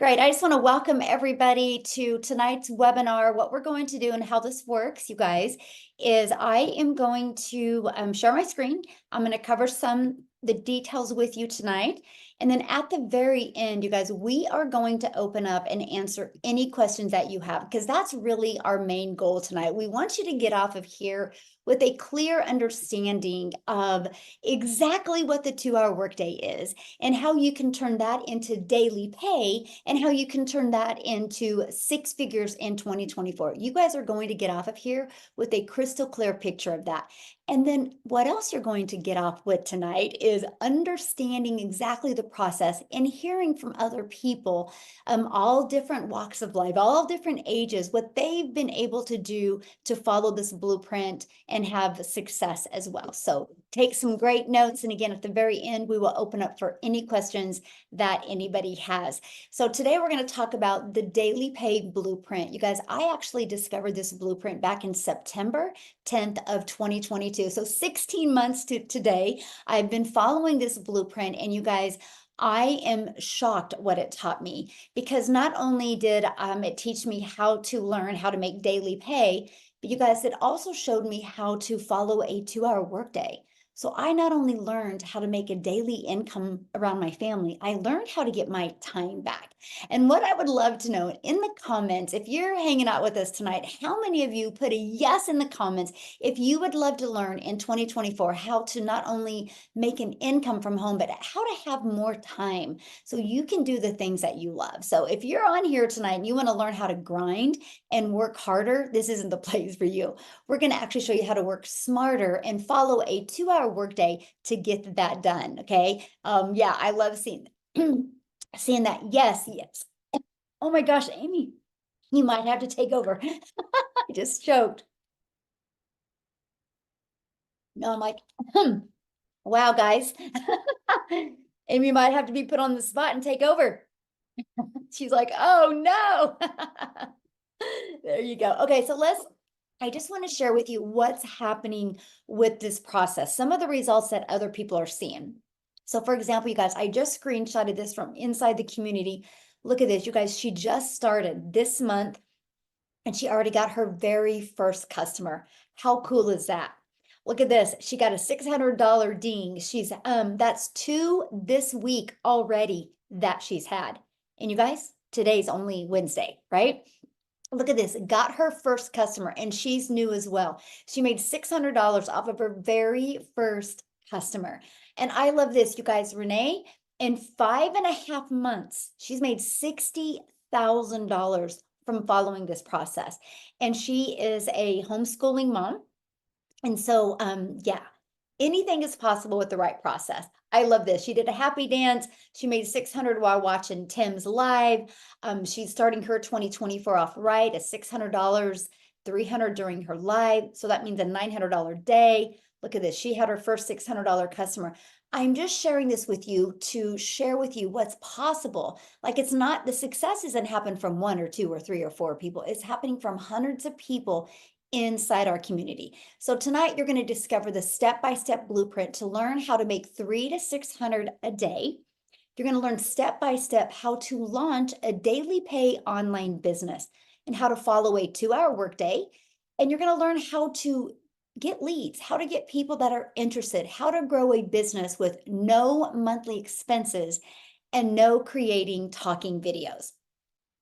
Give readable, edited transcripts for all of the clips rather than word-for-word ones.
Great. I just want to welcome everybody to tonight's webinar. What we're going to do and how this works, you guys, is I am going to share my screen. I'm going to cover the details with you tonight. And then at the very end, you guys, we are going to open up and answer any questions that you have, because that's really our main goal tonight. We want you to get off of here with a clear understanding of exactly what the 2-hour workday is and how you can turn that into daily pay and how you can turn that into 6 figures in 2024. You guys are going to get off of here with a crystal clear picture of that. And then what else you're going to get off with tonight is understanding exactly the process and hearing from other people, all different walks of life, all different ages, what they've been able to do to follow this blueprint and have success as well. So take some great notes. And again, at the very end, we will open up for any questions that anybody has. So today we're going to talk about the daily pay blueprint. You guys, I actually discovered this blueprint back in September 10th of 2022. So 16 months to today, I've been following this blueprint, and you guys, I am shocked what it taught me, because not only did it teach me how to learn how to make daily pay, but you guys, it also showed me how to follow a 2-hour workday. So I not only learned how to make a daily income around my family, I learned how to get my time back. And what I would love to know in the comments, if you're hanging out with us tonight, how many of you put a yes in the comments if you would love to learn in 2024 how to not only make an income from home, but how to have more time so you can do the things that you love. So if you're on here tonight and you want to learn how to grind and work harder, this isn't the place for you. We're going to actually show you how to work smarter and follow a 2-hour workday to get that done. Okay. Yeah, I love seeing seeing that. Yes, yes. Oh my gosh, Amy, you might have to take over. I just choked. No, I'm like, wow, guys. Amy might have to be put on the spot and take over. She's like, oh no. There you go. Okay, so I just want to share with you what's happening with this process, some of the results that other people are seeing. So for example, you guys, I just screenshotted this from inside the community. Look at this, you guys, she just started this month and she already got her very first customer. How cool is that? Look at this, she got a $600 ding. She's, that's 2 this week already that she's had. And you guys, today's only Wednesday, right? Look at this, got her first customer, and she's new as well. She made $600 off of her very first customer. And I love this, you guys. Renee, in 5.5 months, she's made $60,000 from following this process. And she is a homeschooling mom. And so, yeah, anything is possible with the right process. I love this. She did a happy dance. She made 600 while watching Tim's live. She's starting her 2024 off right at $600, 300 during her live. So that means a $900 day. Look at this. She had her first $600 customer. I'm just sharing this with you to share with you what's possible. Like, it's not, the success isn't happen from 1 or 2 or 3 or 4 people. It's happening from hundreds of people inside our community. So tonight you're going to discover the step-by-step blueprint to learn how to make 300 to 600 a day. You're going to learn step-by-step how to launch a daily pay online business and how to follow a 2-hour workday. And you're going to learn how to get leads, how to get people that are interested, how to grow a business with no monthly expenses and no creating talking videos.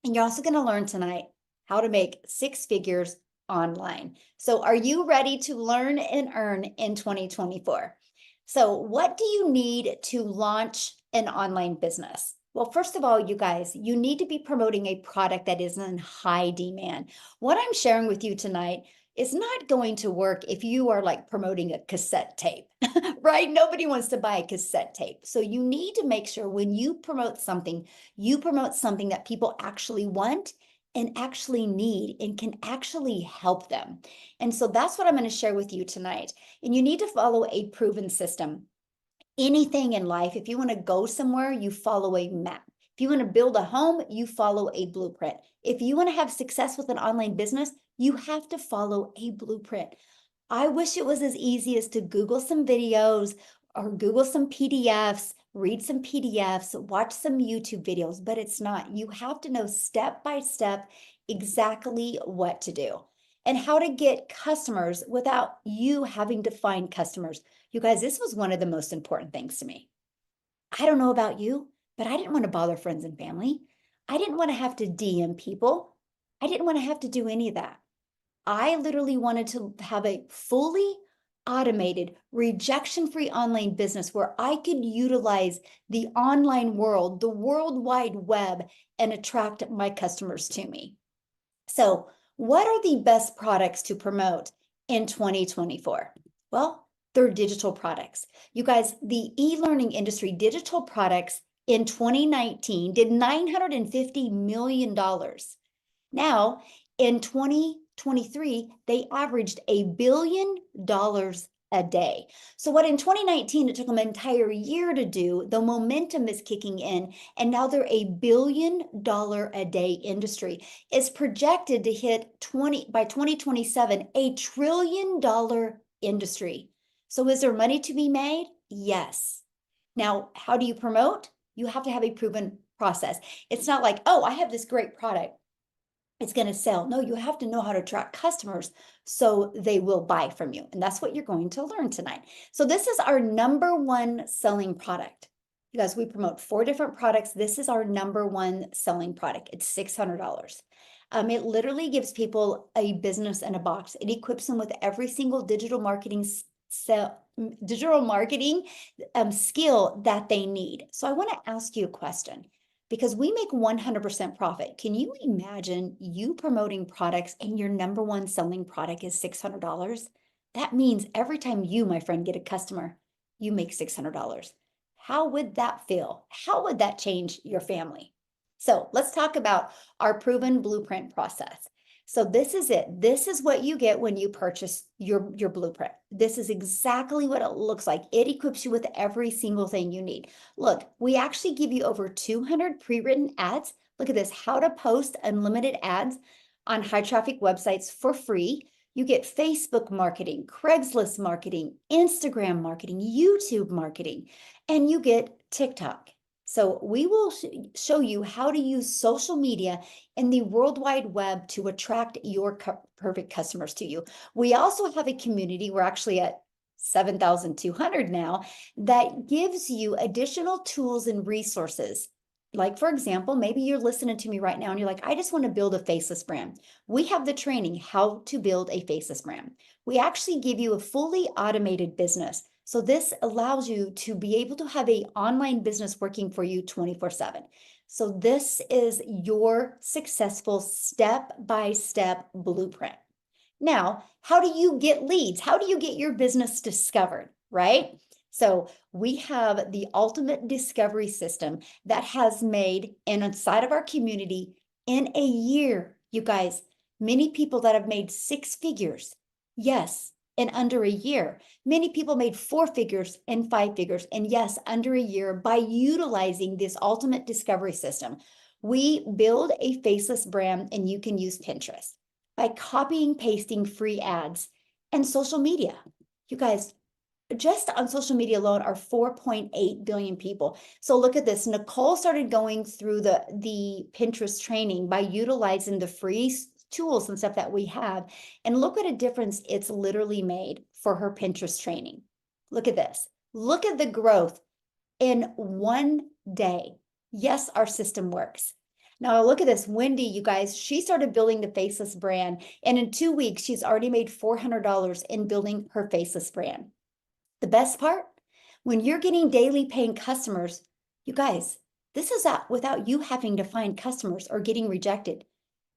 And you're also going to learn tonight how to make 6 figures online. So are you ready to learn and earn in 2024? So what do you need to launch an online business? Well, first of all, you guys, you need to be promoting a product that is in high demand. What I'm sharing with you tonight is not going to work if you are like promoting a cassette tape, right? Nobody wants to buy a cassette tape. So you need to make sure when you promote something that people actually want and actually need and can actually help them. And so that's what I'm going to share with you tonight. And you need to follow a proven system. Anything in life, if you want to go somewhere, you follow a map. If you want to build a home, you follow a blueprint. If you want to have success with an online business, you have to follow a blueprint. I wish it was as easy as to Google some videos or Google some PDFs, read some PDFs, watch some YouTube videos, but it's not. You have to know step by step exactly what to do and how to get customers without you having to find customers. You guys, this was one of the most important things to me. I don't know about you, but I didn't want to bother friends and family. I didn't want to have to DM people. I didn't want to have to do any of that. I literally wanted to have a fully automated, rejection-free online business where I could utilize the online world, the World Wide Web, and attract my customers to me. So, what are the best products to promote in 2024? Well, they're digital products. You guys, the e-learning industry, digital products in 2019 did $950 million. Now, in 2023, they averaged $1 billion a day. So what in 2019, it took them an entire year to do, the momentum is kicking in, and now they're $1 billion a day industry. It's projected to hit by 2027, $1 trillion industry. So is there money to be made? Yes. Now, how do you promote? You have to have a proven process. It's not like, oh, I have this great product, it's going to sell. No, you have to know how to attract customers so they will buy from you. And that's what you're going to learn tonight. So this is our #1 selling product. You guys, we promote 4 different products. This is our #1 selling product. It's $600. It literally gives people a business in a box. It equips them with every single digital marketing skill that they need. So I want to ask you a question. Because we make 100% profit. Can you imagine you promoting products and your #1 selling product is $600? That means every time you, my friend, get a customer, you make $600. How would that feel? How would that change your family? So let's talk about our proven blueprint process. So this is it. This is what you get when you purchase your blueprint. This is exactly what it looks like. It equips you with every single thing you need. Look, we actually give you over 200 pre-written ads. Look at this, how to post unlimited ads on high traffic websites for free. You get Facebook marketing, Craigslist marketing, Instagram marketing, YouTube marketing, and you get TikTok. So we will show you how to use social media in the World Wide Web to attract your perfect customers to you. We also have a community, we're actually at 7,200 now, that gives you additional tools and resources. Like, for example, maybe you're listening to me right now and you're like, I just want to build a faceless brand. We have the training, how to build a faceless brand. We actually give you a fully automated business. So this allows you to be able to have an online business working for you 24/7. So this is your successful step-by-step blueprint. Now, how do you get leads? How do you get your business discovered, right? So we have the ultimate discovery system that has made, and inside of our community, in a year, you guys, many people that have made 6 figures, yes, in under a year. Many people made 4 figures and 5 figures, and yes, under a year by utilizing this ultimate discovery system. We build a faceless brand, and you can use Pinterest by copying, pasting free ads and social media. You guys, just on social media alone are 4.8 billion people. So look at this. Nicole started going through the Pinterest training by utilizing the free tools and stuff that we have. And look what a difference it's literally made for her Pinterest training. Look at this. Look at the growth in one day. Yes, our system works. Now look at this, Wendy, you guys, she started building the faceless brand, and in 2 weeks, she's already made $400 in building her faceless brand. The best part, when you're getting daily paying customers, you guys, this is without you having to find customers or getting rejected.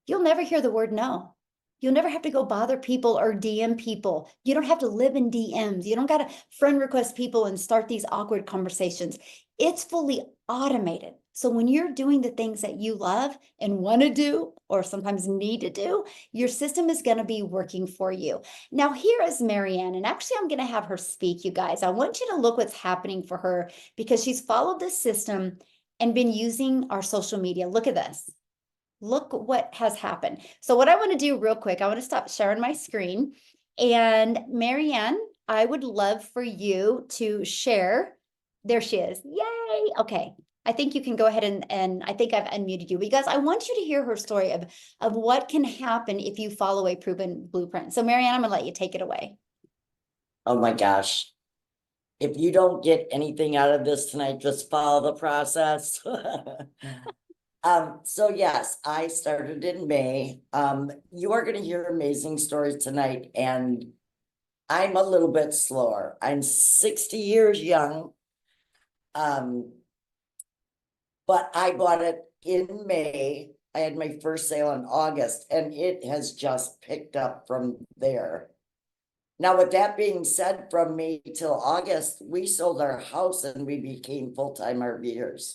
You'll never hear the word no. You'll never have to go bother people or DM people. You don't have to live in DMs. You don't got to friend request people and start these awkward conversations. It's fully automated. So when you're doing the things that you love and want to do, or sometimes need to do, your system is going to be working for you. Now, here is Marianne, and actually I'm going to have her speak, you guys. I want you to look what's happening for her because she's followed this system and been using our social media. Look at this. Look what has happened. So what I want to do real quick, I want to stop sharing my screen. And Marianne, I would love for you to share. There she is. Yay. Okay. I think you can go ahead and I think I've unmuted you because I want you to hear her story of what can happen if you follow a proven blueprint. So Marianne, I'm gonna let you take it away. Oh my gosh. If you don't get anything out of this tonight, just follow the process. So yes, I started in May. You are going to hear amazing stories tonight, and I'm a little bit slower. I'm 60 years young. But I bought it in May. I had my first sale in August, and it has just picked up from there. Now, with that being said, from May till August, we sold our house and we became full-time RVers.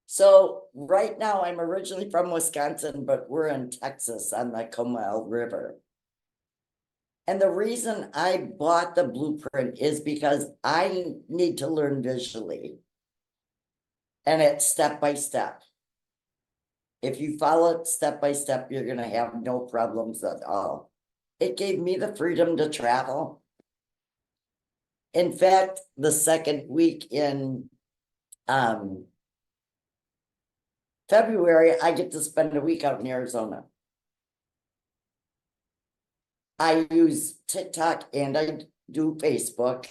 So right now, I'm originally from Wisconsin, but we're in Texas on the Comal River. And the reason I bought the blueprint is because I need to learn visually. And it's step by step. If you follow it step by step, you're going to have no problems at all. It gave me the freedom to travel. In fact, the second week in February, I get to spend a week out in Arizona. I use TikTok and I do Facebook.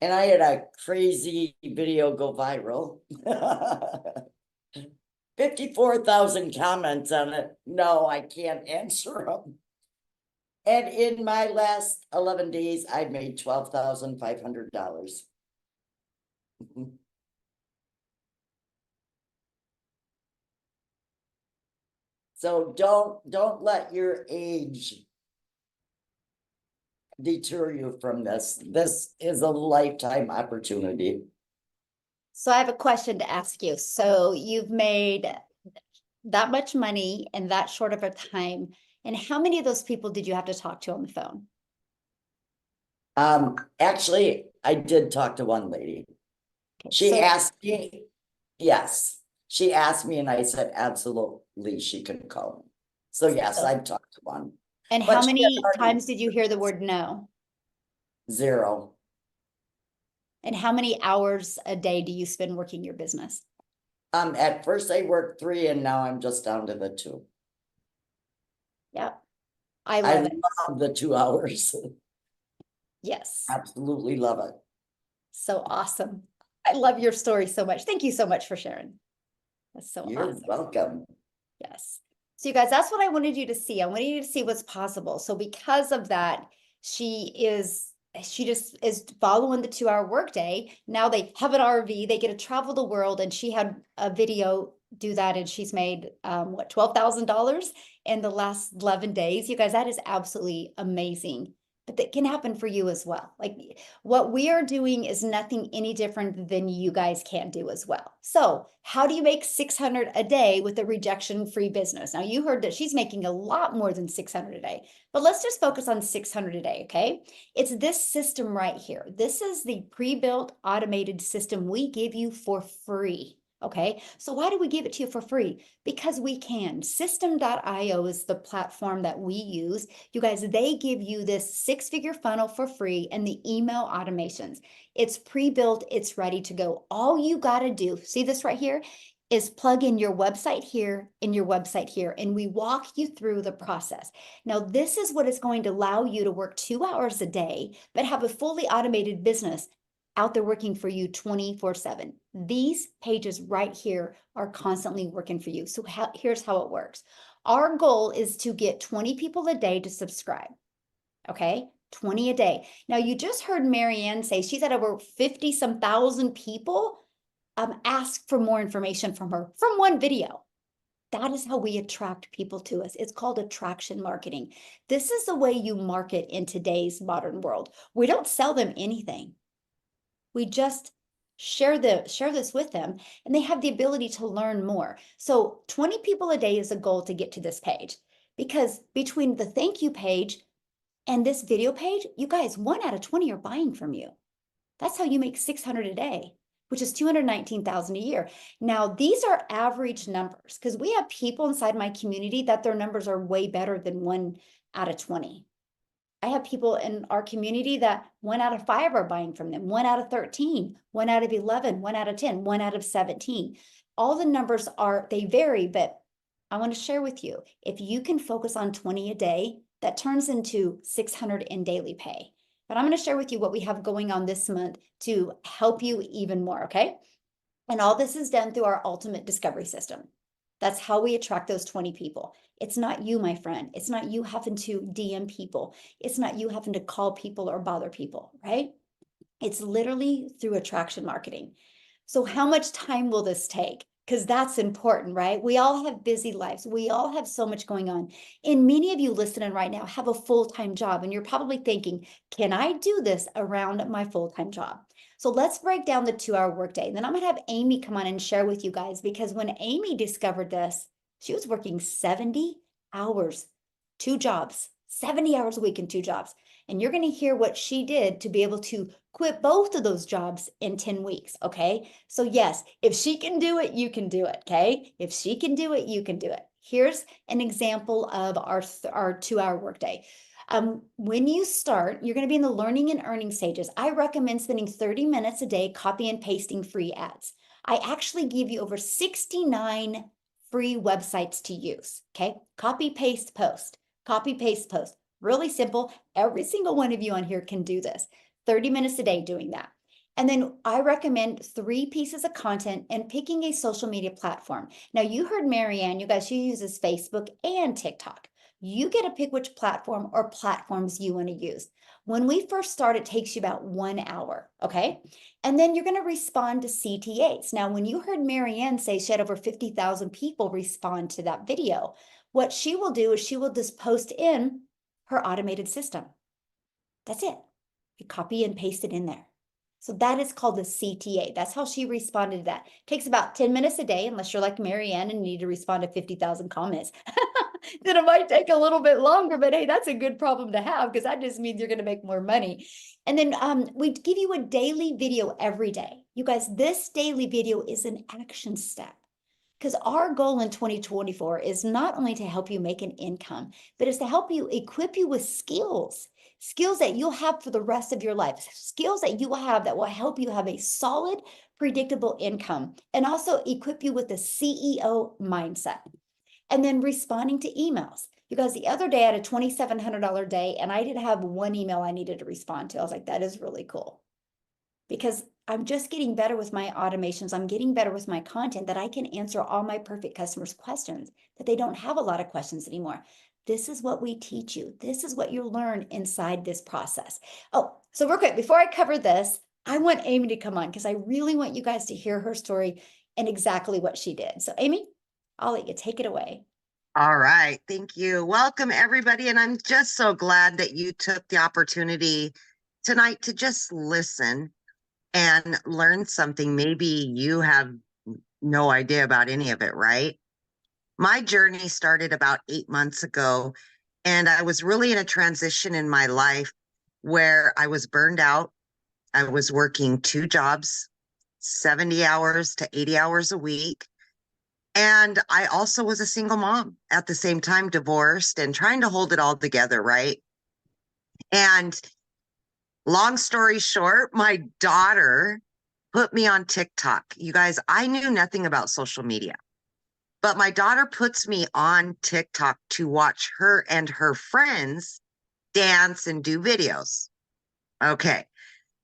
And I had a crazy video go viral. 54,000 comments on it. No, I can't answer them. And in my last 11 days, I made $12,500. So don't let your age deter you from this. This is a lifetime opportunity. So I have a question to ask you. So you've made that much money in that short of a time. And how many of those people did you have to talk to on the phone? Actually, I did talk to one lady. Okay, She so asked me, yes, she asked me and I said, absolutely, she could call me. So yes, I've talked to one. and But how she had many already times did you hear the word no? 0. And how many hours a day do you spend working your business? At first I worked 3 and now I'm just down to the 2. Yeah, I love it. love the 2 hours. Yes, Absolutely love it. so awesome. I love your story so much. Thank you so much for sharing. That's so You're awesome. welcome. Yes. So you guys, that's what I wanted you to see. I wanted you to see what's possible. So because of that, she just is following the 2-hour workday. Now they have an RV, they get to travel the world, and she had a video do that, and she's made what, $12,000 in the last 11 days. You guys, that is absolutely amazing. But that can happen for you as well. Like what we are doing is nothing any different than you guys can do as well. So how do you make 600 a day with a rejection-free business? Now you heard that she's making a lot more than 600 a day, but let's just focus on 600 a day, okay? It's this system right here. This is the pre-built automated system we give you for free. Okay, so why do we give it to you for free? Because we can. System.io is the platform that we use. You guys, they give you this 6-figure funnel for free and the email automations. It's pre-built, it's ready to go. All you got to do, see this right here, is plug in your website here and your website here, and we walk you through the process. Now, this is what is going to allow you to work 2 hours a day, but have a fully automated business out there working for you 24/7. These pages right here are constantly working for you. So here's how it works. Our goal is to get 20 people a day to subscribe. Okay, 20 a day. Now you just heard Marianne say she's had over 50 some thousand people ask for more information from her from one video. That is how we attract people to us. It's called attraction marketing. This is the way you market in today's modern world. We don't sell them anything. We just share this with them, and they have the ability to learn more. So 20 people a day is a goal to get to this page, because between the thank you page and this video page, you guys, 1 out of 20 are buying from you. That's how you make 600 a day, which is 219,000 a year. Now, these are average numbers, because we have people inside my community that their numbers are way better than 1 out of 20. I have people in our community that 1 out of 5 are buying from them, 1 out of 13, 1 out of 11, 1 out of 10, 1 out of 17. All the numbers they vary, but I want to share with you, if you can focus on 20 a day, that turns into 600 in daily pay. But I'm going to share with you what we have going on this month to help you even more, okay? And all this is done through our ultimate discovery system. That's how we attract those 20 people. It's not you, my friend. It's not you having to DM people. It's not you having to call people or bother people, right? It's literally through attraction marketing. So how much time will this take? Because that's important, right? We all have busy lives. We all have so much going on. And many of you listening right now have a full-time job, and you're probably thinking, can I do this around my full-time job? So let's break down the 2-hour workday. And then I'm going to have Amy come on and share with you guys, because when Amy discovered this, she was working 70 hours, 2 jobs, 70 hours a week in 2 jobs. And you're going to hear what she did to be able to quit both of those jobs in 10 weeks. Okay. So yes, if she can do it, you can do it. Okay. If she can do it, you can do it. Here's an example of our 2-hour workday. When you start, you're going to be in the learning and earning stages. I recommend spending 30 minutes a day copy and pasting free ads. I actually give you over 69 free websites to use. Okay. Copy, paste, post, copy, paste, post. Really simple. Every single one of you on here can do this. 30 minutes a day doing that. And then I recommend 3 pieces of content and picking a social media platform. Now, you heard Marianne, you guys, she uses Facebook and TikTok. You get to pick which platform or platforms you want to use. When we first start, it takes you about 1 hour, okay? And then you're going to respond to CTAs. Now, when you heard Marianne say she had over 50,000 people respond to that video, what she will do is she will just post in her automated system. That's it. You copy and paste it in there. So that is called the CTA. That's how she responded to that. It takes about 10 minutes a day, unless you're like Marianne and need to respond to 50,000 comments. Then it might take a little bit longer, but hey, that's a good problem to have, because that just means you're going to make more money. And then we give you a daily video every day. You guys, this daily video is an action step. Because our goal in 2024 is not only to help you make an income, but is to help you equip you with skills that you'll have for the rest of your life, skills that you will have that will help you have a solid, predictable income, and also equip you with a CEO mindset. And then responding to emails. You guys, the other day I had a $2,700 day, and I did have 1 email I needed to respond to. I was like, that is really cool. Because I'm just getting better with my automations. I'm getting better with my content, that I can answer all my perfect customers' questions, that they don't have a lot of questions anymore. This is what we teach you. This is what you'll learn inside this process. Oh, so real quick, before I cover this, I want Amy to come on, because I really want you guys to hear her story and exactly what she did. So Amy, I'll let you take it away. All right. Thank you. Welcome, everybody. And I'm just so glad that you took the opportunity tonight to just listen and learn something. Maybe you have no idea about any of it, right? My journey started about 8 months ago, and I was really in a transition in my life where I was burned out. I was working 2 jobs, 70 hours to 80 hours a week. And I also was a single mom at the same time, divorced and trying to hold it all together, right? And long story short, my daughter put me on TikTok. You guys, I knew nothing about social media, but my daughter puts me on TikTok to watch her and her friends dance and do videos. Okay.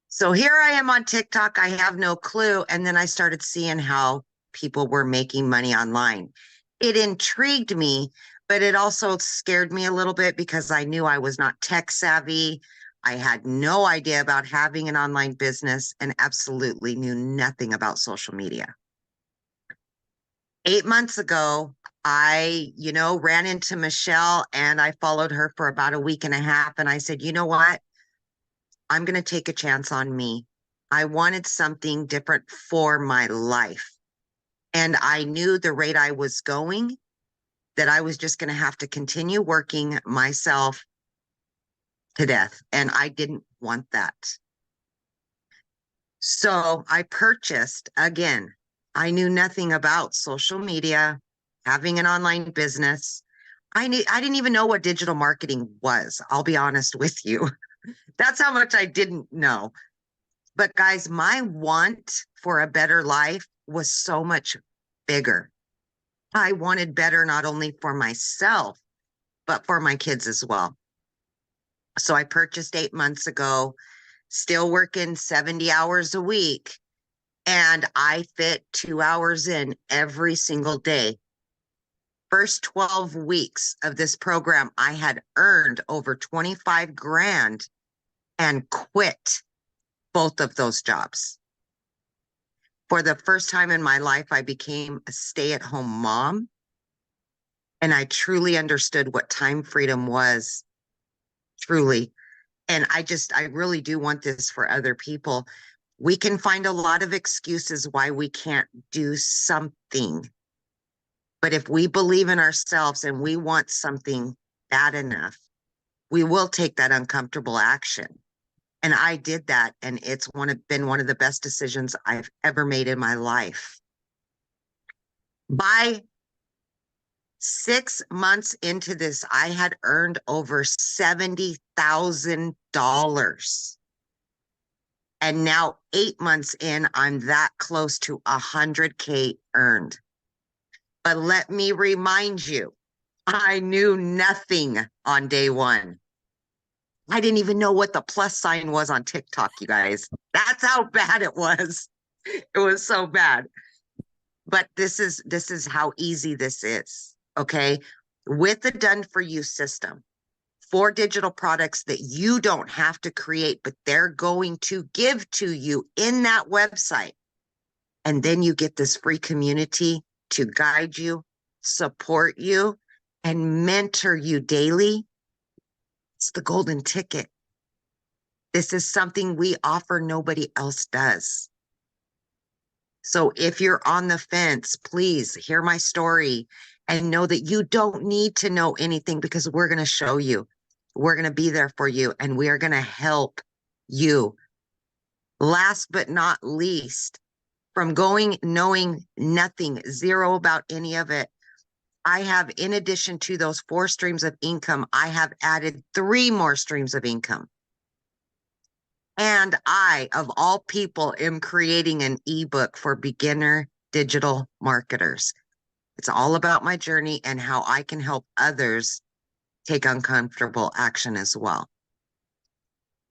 So here I am on TikTok. I have no clue. And then I started seeing how people were making money online. It intrigued me, but it also scared me a little bit because I knew I was not tech savvy. I had no idea about having an online business and absolutely knew nothing about social media. 8 months ago, I, ran into Michelle, and I followed her for about a week and a half. And I said, you know what? I'm going to take a chance on me. I wanted something different for my life. And I knew the rate I was going, that I was just going to have to continue working myself to death. And I didn't want that. So I purchased, again, I knew nothing about social media, having an online business. I didn't even know what digital marketing was. I'll be honest with you. That's how much I didn't know. But guys, my want for a better life was so much bigger. I wanted better not only for myself, but for my kids as well. So I purchased 8 months ago, still working 70 hours a week, and I fit 2 hours in every single day. First 12 weeks of this program, I had earned over 25 grand and quit both of those jobs. For the first time in my life, I became a stay-at-home mom, and I truly understood what time freedom was, truly. And I really do want this for other people. We can find a lot of excuses why we can't do something. But if we believe in ourselves and we want something bad enough, we will take that uncomfortable action. And I did that, and it's been one of the best decisions I've ever made in my life. By 6 months into this, I had earned over $70,000. And now 8 months in, I'm that close to 100K earned. But let me remind you, I knew nothing on day one. I didn't even know what the plus sign was on TikTok, you guys. That's how bad it was. It was so bad. But this is how easy this is, okay? With the done for you system, 4 digital products that you don't have to create, but they're going to give to you in that website. And then you get this free community to guide you, support you, and mentor you daily. It's the golden ticket. This is something we offer, nobody else does. So if you're on the fence, please hear my story and know that you don't need to know anything, because we're going to show you. We're going to be there for you, and we are going to help you. Last but not least, from knowing nothing, zero about any of it, I have, in addition to those 4 streams of income, I have added 3 more streams of income. And I, of all people, am creating an ebook for beginner digital marketers. It's all about my journey and how I can help others take uncomfortable action as well.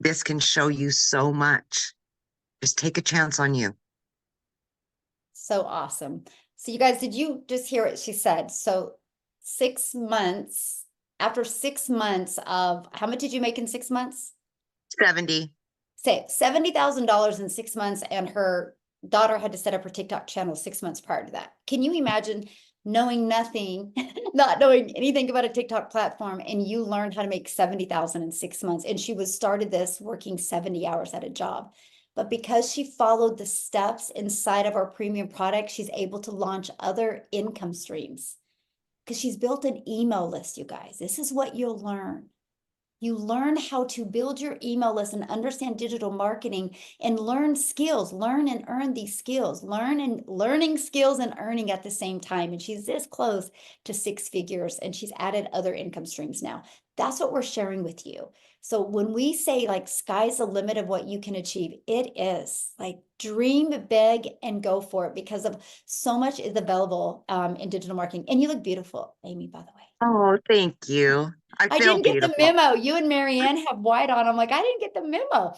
This can show you so much. Just take a chance on you. So awesome. So you guys, did you just hear what she said? So 6 months, after 6 months of, how much did you make in 6 months? 70. Say $70,000 in 6 months, and her daughter had to set up her TikTok channel 6 months prior to that. Can you imagine knowing nothing, not knowing anything about a TikTok platform, and you learned how to make 70,000 in 6 months? And she started this working 70 hours at a job. But because she followed the steps inside of our premium product, she's able to launch other income streams because she's built an email list, you guys. This is what you'll learn. You learn how to build your email list and understand digital marketing and learn skills, learn and earn these skills, learning skills and earning at the same time. And she's this close to 6 figures, and she's added other income streams now. That's what we're sharing with you. So when we say like sky's the limit of what you can achieve, it is like dream big and go for it, because of so much is available in digital marketing. And you look beautiful, Amy, by the way. Oh, thank you. I I feel didn't get the beautiful. memo. You and Marianne have white on. I'm like, I didn't get the memo.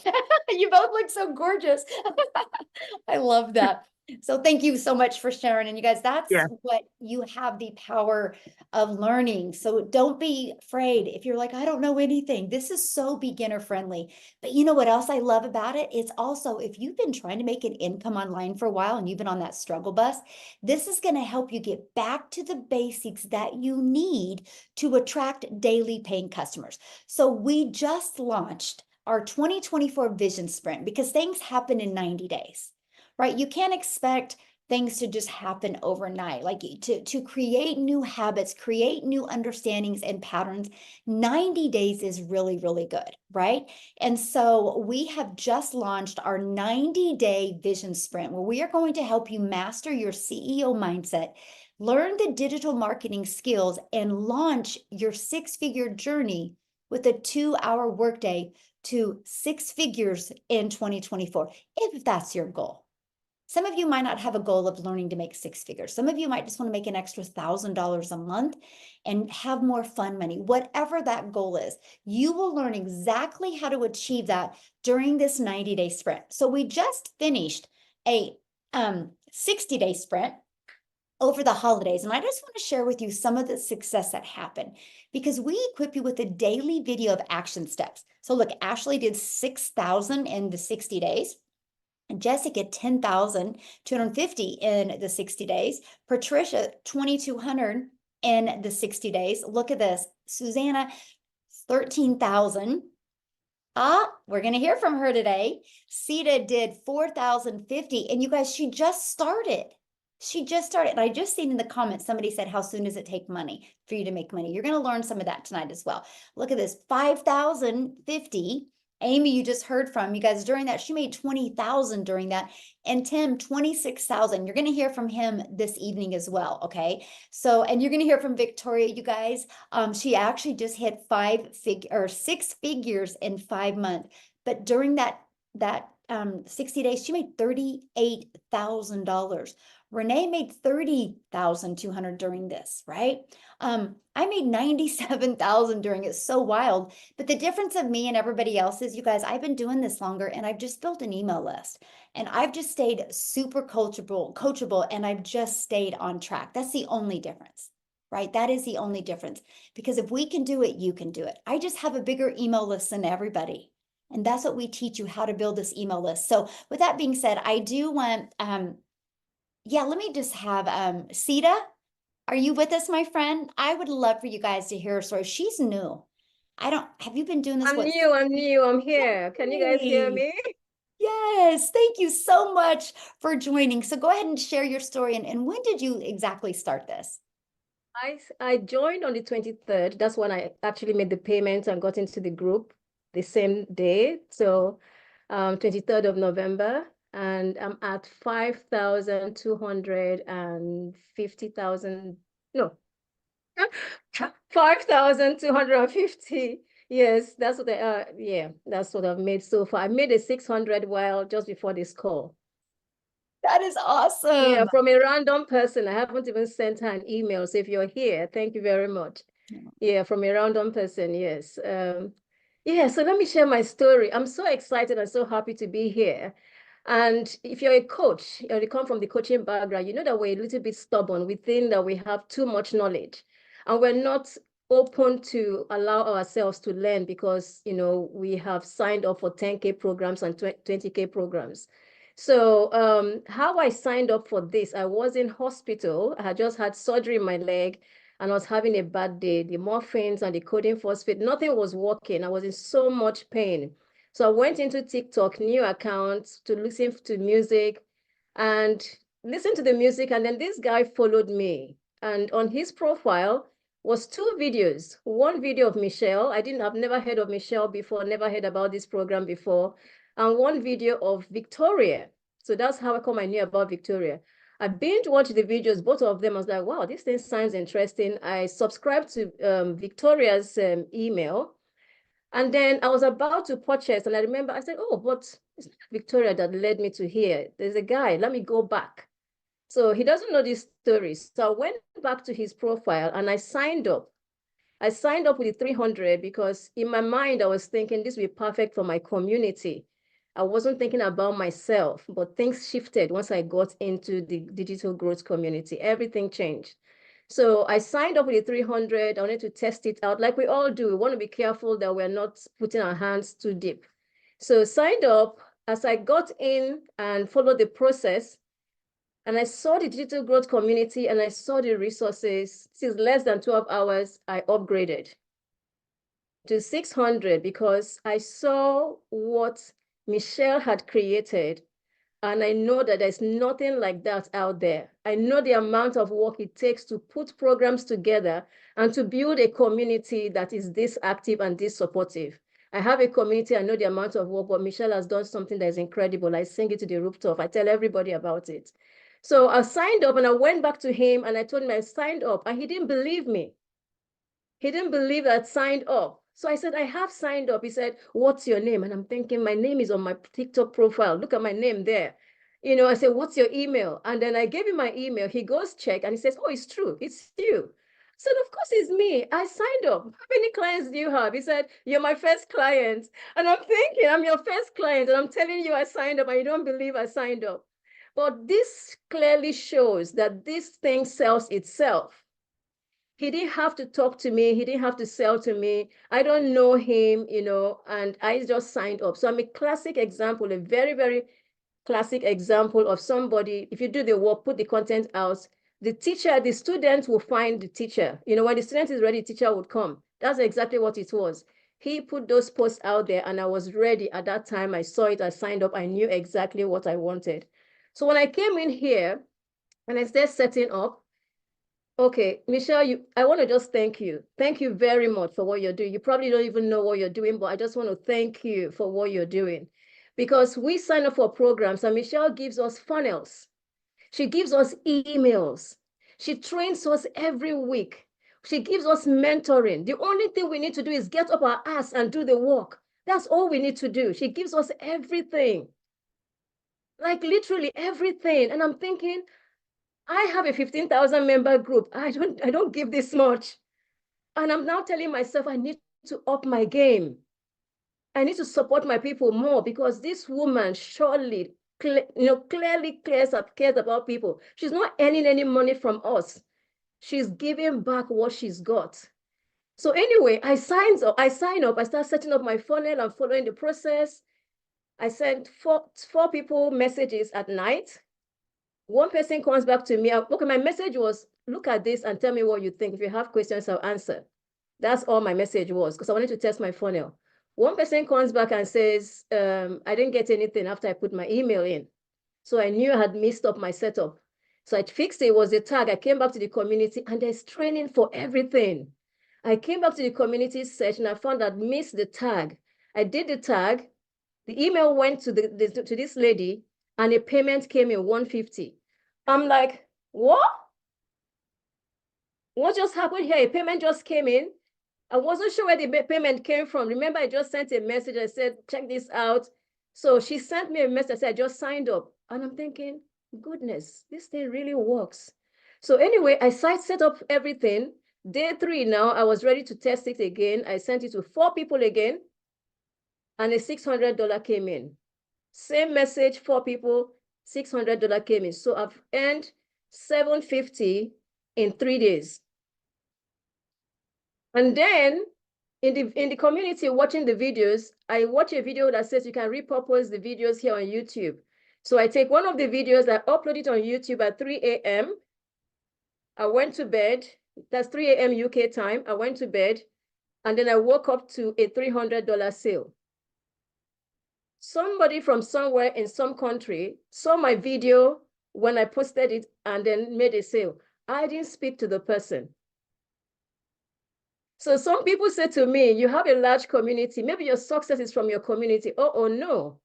You both look so gorgeous. I love that. So thank you so much for sharing. And you guys, that's Yeah. what you have, the power of learning. So don't be afraid if you're like, I don't know anything. This is so beginner friendly. But you know what else I love about it? It's also, if you've been trying to make an income online for a while and you've been on that struggle bus, this is going to help you get back to the basics that you need to attract daily paying customers. So we just launched our 2024 vision sprint, because things happen in 90 days. Right? You can't expect things to just happen overnight, like to create new habits, create new understandings and patterns. 90 days is really, really good, right? And so we have just launched our 90-day vision sprint, where we are going to help you master your CEO mindset, learn the digital marketing skills, and launch your six-figure journey with a 2-hour workday to six figures in 2024, if that's your goal. Some of you might not have a goal of learning to make six figures. Some of you might just want to make an extra $1,000 a month and have more fun money. Whatever that goal is, you will learn exactly how to achieve that during this 90-day sprint. So we just finished a 60-day sprint over the holidays. And I just want to share with you some of the success that happened, because we equip you with a daily video of action steps. So look, Ashley did 6,000 in the 60 days. And Jessica, 10,250 in the 60 days. Patricia, 2,200 in the 60 days. Look at this. Susanna, 13,000. We're going to hear from her today. Sita did 4,050. And you guys, she just started. She just started. And I just seen in the comments, somebody said, how soon does it take money for you to make money? You're going to learn some of that tonight as well. Look at this, 5,050. Amy, you just heard from, you guys, during that, she made 20,000 during that. And Tim, 26,000. You're going to hear from him this evening as well. Okay. So, and you're going to hear from Victoria, you guys. She actually just hit six figures in 5 months. But during that 60 days, she made $38,000. Renee made 30,200 during this, right? I made 97,000 during it. So wild. But the difference of me and everybody else is, you guys, I've been doing this longer, and I've just built an email list, and I've just stayed super coachable, and I've just stayed on track. That's the only difference, right? That is the only difference, because if we can do it, you can do it. I just have a bigger email list than everybody. And that's what we teach you, how to build this email list. So with that being said, I do want, let me just have, Sita, are you with us, my friend? I would love for you guys to hear her story. She's new. Have you been doing this? I'm new, I'm here. Can you guys hear me? Yes, thank you so much for joining. So go ahead and share your story. And when did you exactly start this? I joined on the 23rd. That's when I actually made the payment and got into the group the same day. So 23rd of November. And I'm at 5,250,000. No, 5,250. Yes, that's what that's what I've made so far. I made a 600 while just before this call. That is awesome. Yeah, from a random person. I haven't even sent her an email. So if you're here, thank you very much. Yeah, from a random person, yes. So let me share my story. I'm so excited and so happy to be here. And if you're a coach, or you come from the coaching background, you know that we're a little bit stubborn. We think that we have too much knowledge, and we're not open to allow ourselves to learn, because, we have signed up for 10K programs and 20K programs. So how I signed up for this, I was in hospital. I had just had surgery in my leg, and I was having a bad day. The morphines and the codeine phosphate, nothing was working. I was in so much pain. So I went into TikTok, new accounts, to listen to music and listen to the music. And then this guy followed me. And on his profile was 2 videos. One video of Michelle. I've never heard of Michelle before, never heard about this program before. And one video of Victoria. So that's how I knew about Victoria. I binge watched the videos, both of them. I was like, wow, this thing sounds interesting. I subscribed to Victoria's email. And then I was about to purchase, and I remember I said, oh, but it's not Victoria that led me to here. There's a guy, let me go back. So he doesn't know these stories. So I went back to his profile and I signed up. I signed up with the 300 because in my mind, I was thinking this would be perfect for my community. I wasn't thinking about myself, but things shifted once I got into the digital growth community. Everything changed. So I signed up with the 300. I wanted to test it out like we all do. We want to be careful that we're not putting our hands too deep. So signed up. As I got in and followed the process, and I saw the digital growth community and I saw the resources, since less than 12 hours, I upgraded to 600 because I saw what Michelle had created. And I know that there's nothing like that out there. I know the amount of work it takes to put programs together and to build a community that is this active and this supportive. I have a community, I know the amount of work, but Michelle has done something that is incredible. I sing it to the rooftop. I tell everybody about it. So I signed up and I went back to him and I told him I signed up and he didn't believe me. He didn't believe that I signed up. So I said, I have signed up. He said, what's your name? And I'm thinking, my name is on my TikTok profile. Look at my name there. You know, I said, what's your email? And then I gave him my email. He goes check and he says, oh, it's true. It's you. I said, of course it's me. I signed up. How many clients do you have? He said, you're my first client. And I'm thinking, I'm your first client. And I'm telling you I signed up and you don't believe I signed up. But this clearly shows that this thing sells itself. He didn't have to talk to me. He didn't have to sell to me. I don't know him, you know, and I just signed up. So I'm a classic example, a very, very classic example of somebody. If you do the work, put the content out, the teacher, the student will find the teacher. You know, when the student is ready, the teacher would come. That's exactly what it was. He put those posts out there and I was ready at that time. I saw it, I signed up. I knew exactly what I wanted. So when I came in here and I started setting up, okay, Michelle, I want to just thank you. Thank you very much for what you're doing. You probably don't even know what you're doing, but I just want to thank you for what you're doing. Because we sign up for programs and Michelle gives us funnels. She gives us emails. She trains us every week. She gives us mentoring. The only thing we need to do is get up our ass and do the work. That's all we need to do. She gives us everything. Like literally everything. And I'm thinking, I have a 15,000 member group. I don't give this much. And I'm now telling myself I need to up my game. I need to support my people more because this woman surely, clearly cares about people. She's not earning any money from us. She's giving back what she's got. So anyway, I sign up, I start setting up my funnel and following the process. I sent four people messages at night. One person comes back to me. Okay, my message was, look at this and tell me what you think. If you have questions, I'll answer. That's all my message was because I wanted to test my funnel. One person comes back and says, I didn't get anything after I put my email in. So I knew I had messed up my setup. So I fixed it. It was a tag. I came back to the community and there's training for everything. I came back to the community search and I found I'd missed the tag. I did the tag. The email went to this lady and a payment came in 150. I'm like, what? What just happened here? A payment just came in. I wasn't sure where the payment came from. Remember, I just sent a message. I said, check this out. So she sent me a message. I said, I just signed up. And I'm thinking, goodness, this thing really works. So anyway, I set up everything. Day 3 now, I was ready to test it again. I sent it to 4 people again. And a $600 came in. Same message, 4 people, $600 came in. So I've earned $750 in 3 days. And then in the community watching the videos, I watch a video that says you can repurpose the videos here on YouTube. So I take one of the videos, I upload it on YouTube at 3 a.m. I went to bed. That's 3 a.m. UK time. I went to bed and then I woke up to a $300 sale. Somebody from somewhere in some country saw my video when I posted it and then made a sale. I didn't speak to the person. So some people say to me, you have a large community. Maybe your success is from your community. Oh no.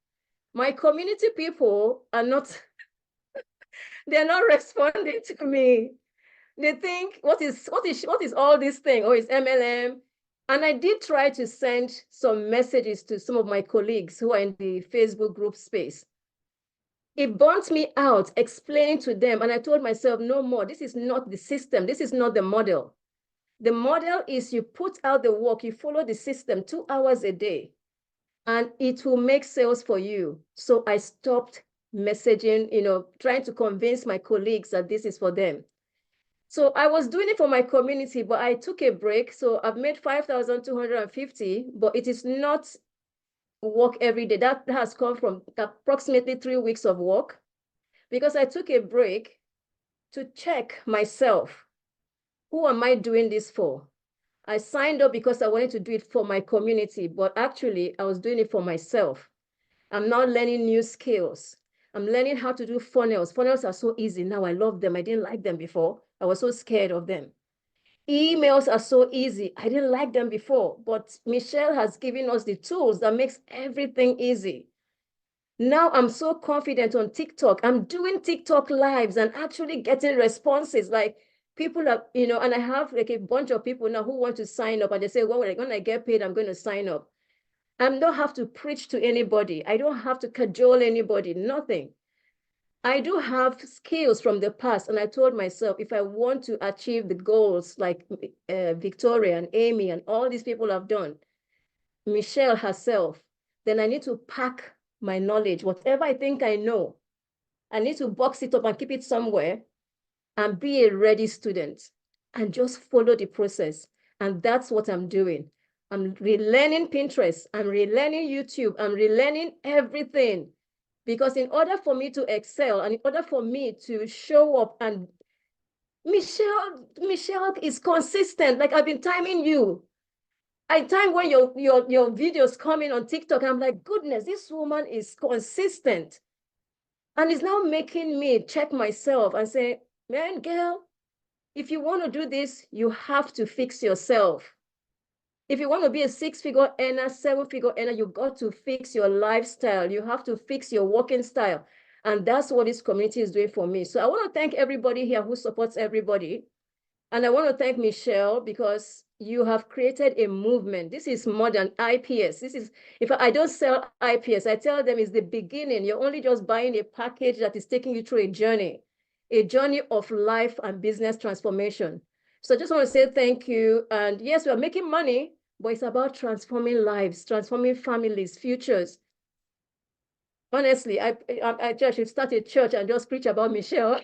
My community people are not, they're not responding to me. They think, what is all this thing? Oh, it's MLM. And I did try to send some messages to some of my colleagues who are in the Facebook group space. It burnt me out explaining to them. And I told myself, no more. This is not the system. This is not the model. The model is you put out the work, you follow the system 2 hours a day, and it will make sales for you. So I stopped messaging, trying to convince my colleagues that this is for them. So I was doing it for my community, but I took a break. So I've made 5,250, but it is not work every day. That has come from approximately 3 weeks of work because I took a break to check myself. Who am I doing this for? I signed up because I wanted to do it for my community, but actually I was doing it for myself. I'm now learning new skills. I'm learning how to do funnels. Funnels are so easy now. I love them. I didn't like them before. I was so scared of them. Emails are so easy. I didn't like them before, but Michelle has given us the tools that makes everything easy. Now I'm so confident on TikTok. I'm doing TikTok lives and actually getting responses. Like people are, and I have like a bunch of people now who want to sign up, and they say, well, when I get paid, I'm going to sign up. I don't have to preach to anybody. I don't have to cajole anybody, nothing. I do have skills from the past, and I told myself, if I want to achieve the goals like Victoria and Amy and all these people have done, Michelle herself, then I need to pack my knowledge, whatever I think I know. I need to box it up and keep it somewhere and be a ready student and just follow the process. And that's what I'm doing. I'm relearning Pinterest. I'm relearning YouTube. I'm relearning everything. Because in order for me to excel and in order for me to show up, and Michelle is consistent. Like I've been timing you. I time when your videos coming on TikTok, I'm like, goodness, this woman is consistent. And it's now making me check myself and say, man, girl, if you want to do this, you have to fix yourself. If you want to be a 6-figure earner, 7-figure earner, you got to fix your lifestyle. You have to fix your working style. And that's what this community is doing for me. So I want to thank everybody here who supports everybody. And I want to thank Michelle because you have created a movement. This is more than IPS. This is, if I don't sell IPS, I tell them it's the beginning. You're only just buying a package that is taking you through a journey of life and business transformation. So I just want to say thank you. And yes, we are making money, but it's about transforming lives, transforming families, futures. Honestly, I should start a church and just preach about Michelle.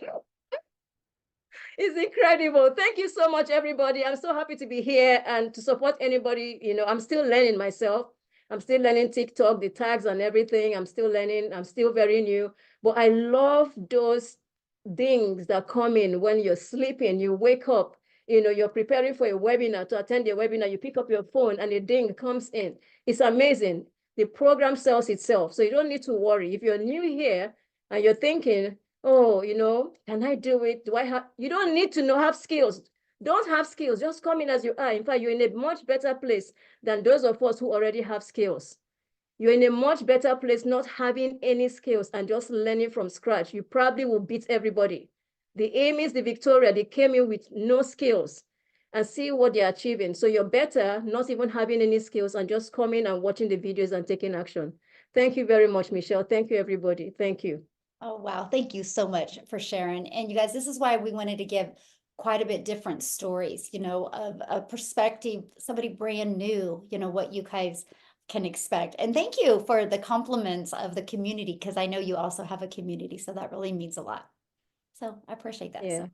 It's incredible. Thank you so much, everybody. I'm so happy to be here and to support anybody. I'm still learning myself. I'm still learning TikTok, the tags and everything. I'm still learning. I'm still very new. But I love those dings that come in when you're sleeping. You wake up, you're preparing for a webinar, to attend a webinar. You pick up your phone and a ding comes in. It's amazing. The program sells itself. So you don't need to worry. If you're new here and you're thinking, oh, can I do it? Do I have, you don't need to have skills. Don't have skills, just come in as you are. In fact, you're in a much better place than those of us who already have skills. You're in a much better place not having any skills and just learning from scratch. You probably will beat everybody. The Amy's, the Victoria, they came in with no skills and see what they're achieving. So you're better not even having any skills and just coming and watching the videos and taking action. Thank you very much, Michelle. Thank you, everybody. Thank you. Oh, wow. Thank you so much for sharing. And you guys, this is why we wanted to give quite a bit different stories, of a perspective, somebody brand new, what you guys can expect. And thank you for the compliments of the community, because I know you also have a community. So that really means a lot. So I appreciate that so much.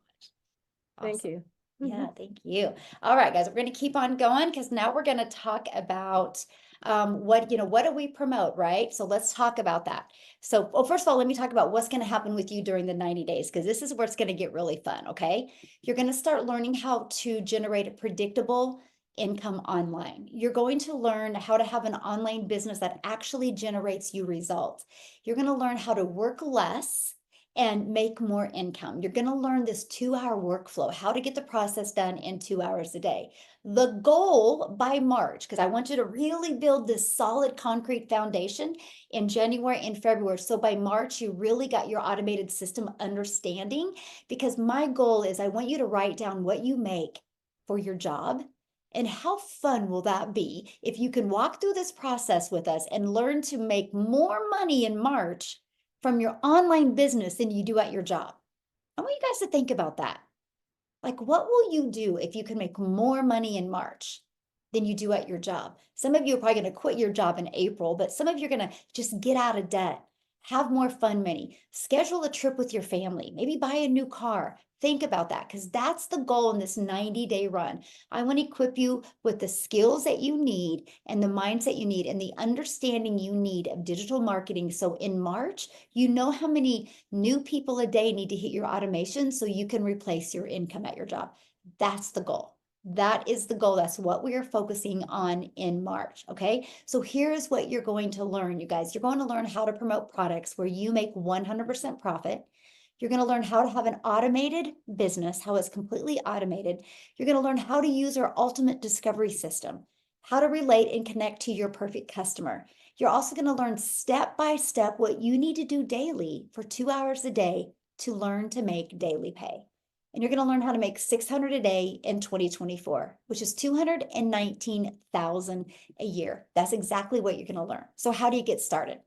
Thank you. Yeah, thank you. All right, guys, we're going to keep on going because now we're going to talk about what do we promote, right? So let's talk about that. So, well, first of all, let me talk about what's going to happen with you during the 90 days, because this is where it's going to get really fun, okay? You're going to start learning how to generate a predictable income online. You're going to learn how to have an online business that actually generates you results. You're going to learn how to work less and make more income. You're going to learn this 2-hour workflow, how to get the process done in 2 hours a day. The goal by March, because I want you to really build this solid concrete foundation in January and February. So by March, you really got your automated system understanding, because my goal is I want you to write down what you make for your job. And how fun will that be if you can walk through this process with us and learn to make more money in March from your online business than you do at your job? I want you guys to think about that. Like, what will you do if you can make more money in March than you do at your job? Some of you are probably going to quit your job in April, but some of you are going to just get out of debt, have more fun money, schedule a trip with your family, maybe buy a new car. Think about that, because that's the goal in this 90-day run. I want to equip you with the skills that you need and the mindset you need and the understanding you need of digital marketing. So in March, you know how many new people a day need to hit your automation so you can replace your income at your job. That's the goal. That is the goal. That's what we are focusing on in March. Okay. So here's what you're going to learn, you guys. You're going to learn how to promote products where you make 100% profit. You're going to learn how to have an automated business, how it's completely automated. You're going to learn how to use our ultimate discovery system, how to relate and connect to your perfect customer. You're also going to learn step by step what you need to do daily for 2 hours a day to learn to make daily pay. And you're going to learn how to make $600 a day in 2024, which is $219,000 a year. That's exactly what you're going to learn. So how do you get started?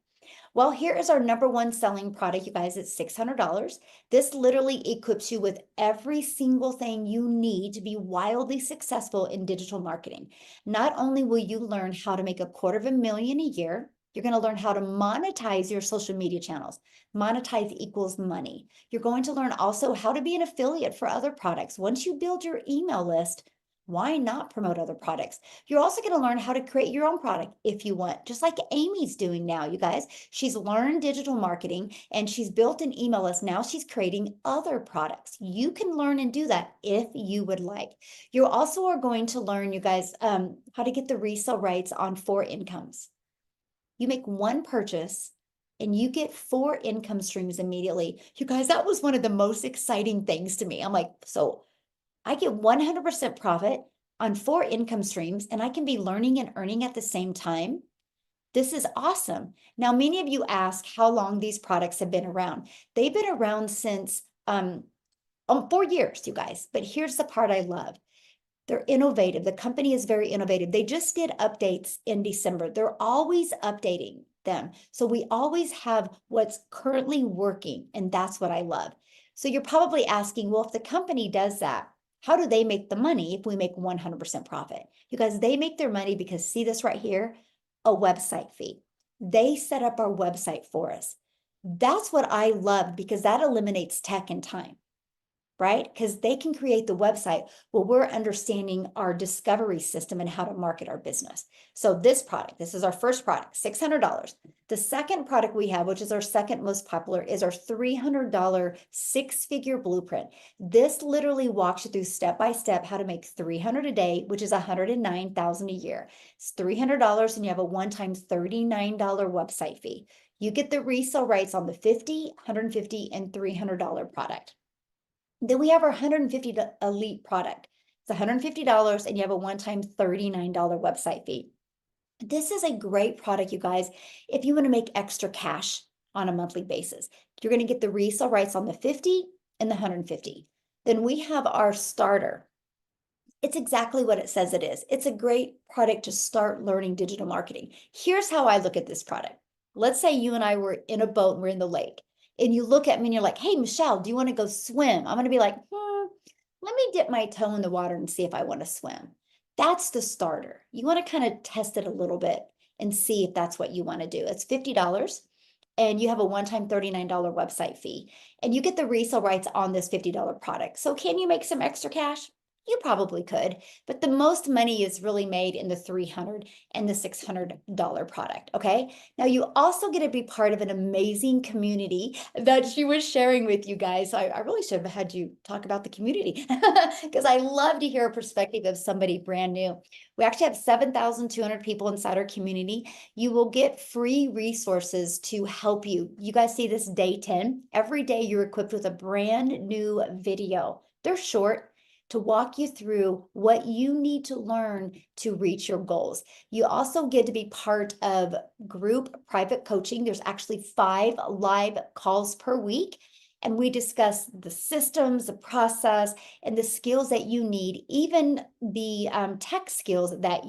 Well, here is our #1 selling product, you guys. It's $600. This literally equips you with every single thing you need to be wildly successful in digital marketing. Not only will you learn how to make $250,000 a year, you're going to learn how to monetize your social media channels. Monetize equals money. You're going to learn also how to be an affiliate for other products. Once you build your email list, why not promote other products? You're also going to learn how to create your own product if you want, just like Amy's doing now, you guys. She's learned digital marketing and she's built an email list. Now she's creating other products. You can learn and do that if you would like. You also are going to learn, you guys, how to get the resale rights on 4 incomes. You make 1 purchase and you get 4 income streams immediately. You guys, that was one of the most exciting things to me. I'm like, so I get 100% profit on 4 income streams and I can be learning and earning at the same time. This is awesome. Now, many of you ask how long these products have been around. They've been around since 4 years, you guys. But here's the part I love. They're innovative. The company is very innovative. They just did updates in December. They're always updating them. So we always have what's currently working, and that's what I love. So you're probably asking, well, if the company does that, how do they make the money if we make 100% profit? You guys, they make their money because, see this right here, a website fee. They set up our website for us. That's what I love because that eliminates tech and time, right? Because they can create the website while we're understanding our discovery system and how to market our business. So this product, this is our first product, $600. The second product we have, which is our second most popular, is our $300 6-figure blueprint. This literally walks you through step-by-step how to make $300 a day, which is $109,000 a year. It's $300 and you have a one-time $39 website fee. You get the resale rights on the $50, $150, and $300 product. Then we have our $150 elite product. It's $150 and you have a one-time $39 website fee. This is a great product, you guys, if you want to make extra cash on a monthly basis. You're going to get the resale rights on the 50 and the 150. Then we have our starter. It's exactly what it says it is. It's a great product to start learning digital marketing. Here's how I look at this product. Let's say you and I were in a boat and we're in the lake. And you look at me and you're like, hey, Michelle, do you want to go swim? I'm going to be like, let me dip my toe in the water and see if I want to swim. That's the starter. You want to kind of test it a little bit and see if that's what you want to do. It's $50 and you have a one-time $39 website fee. And you get the resale rights on this $50 product. So can you make some extra cash? You probably could, but the most money is really made in the $300 and the $600 product, okay? Now, you also get to be part of an amazing community that she was sharing with you guys. So I really should have had you talk about the community because I love to hear a perspective of somebody brand new. We actually have 7,200 people inside our community. You will get free resources to help you. You guys see this day 10. Every day you're equipped with a brand new video. They're short, to walk you through what you need to learn to reach your goals. You also get to be part of group private coaching. There's actually 5 live calls per week. And we discuss the systems, the process, and the skills that you need, even the tech skills that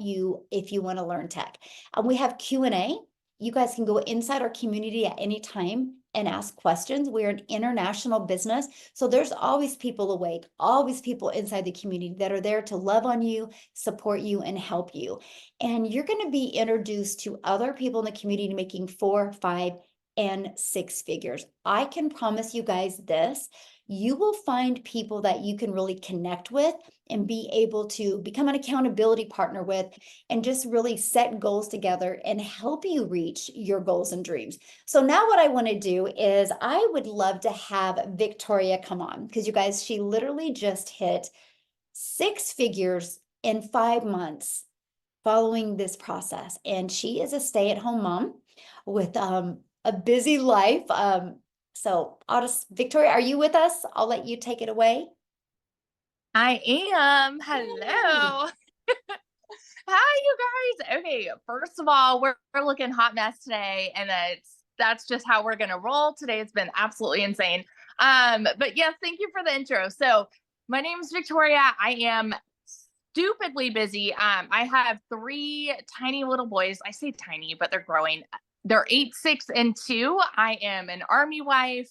if you want to learn tech. We have Q&A. You guys can go inside our community at any time and ask questions. We're an international business, so there's always people awake, always people inside the community that are there to love on you, support you, and help you. And you're going to be introduced to other people in the community making 4, 5, and 6 figures. I can promise you guys this. You will find people that you can really connect with and be able to become an accountability partner with and just really set goals together and help you reach your goals and dreams. So now what I want to do is I would love to have Victoria come on because you guys, she literally just hit 6 figures in 5 months following this process. And she is a stay-at-home mom with a busy life. So Victoria, are you with us? I'll let you take it away. I am. Hello. Hi, you guys. Okay, first of all, we're looking hot mess today, and that's just how we're gonna roll today. It's been absolutely insane. But yes, thank you for the intro. So my name is Victoria. I am stupidly busy. I have 3 tiny little boys. I say tiny, but they're growing. They're 8, 6, and 2. I am an Army wife.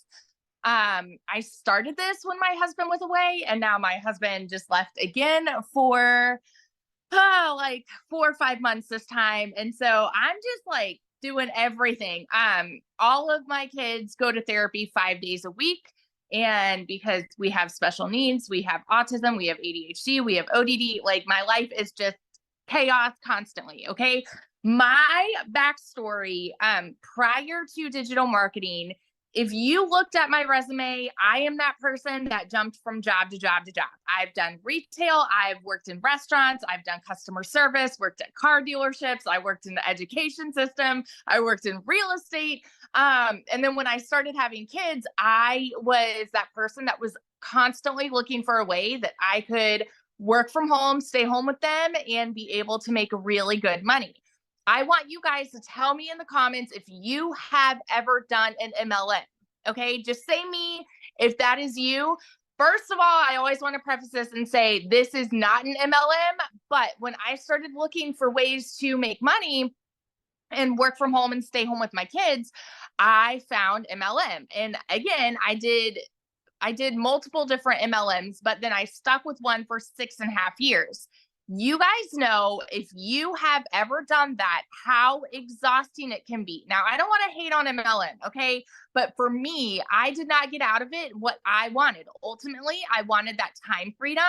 I started this when my husband was away, and now my husband just left again for like 4 or 5 months this time. And so I'm just like doing everything. All of my kids go to therapy 5 days a week. And because we have special needs, we have autism, we have ADHD, we have ODD, like my life is just chaos constantly. Okay. My backstory, prior to digital marketing, if you looked at my resume, I am that person that jumped from job to job to job. I've done retail, I've worked in restaurants, I've done customer service, worked at car dealerships, I worked in the education system, I worked in real estate. And then when I started having kids, I was that person that was constantly looking for a way that I could work from home, stay home with them, and be able to make really good money. I want you guys to tell me in the comments if you have ever done an MLM. Okay, just say me if that is you. First of all, I always want to preface this and say this is not an MLM, but when I started looking for ways to make money and work from home and stay home with my kids, I found MLM. And again, I did multiple different MLMs, but then I stuck with one for 6.5 years. You guys know, if you have ever done that, how exhausting it can be. Now, I don't want to hate on MLM, okay? But for me, I did not get out of it what I wanted. Ultimately, I wanted that time freedom,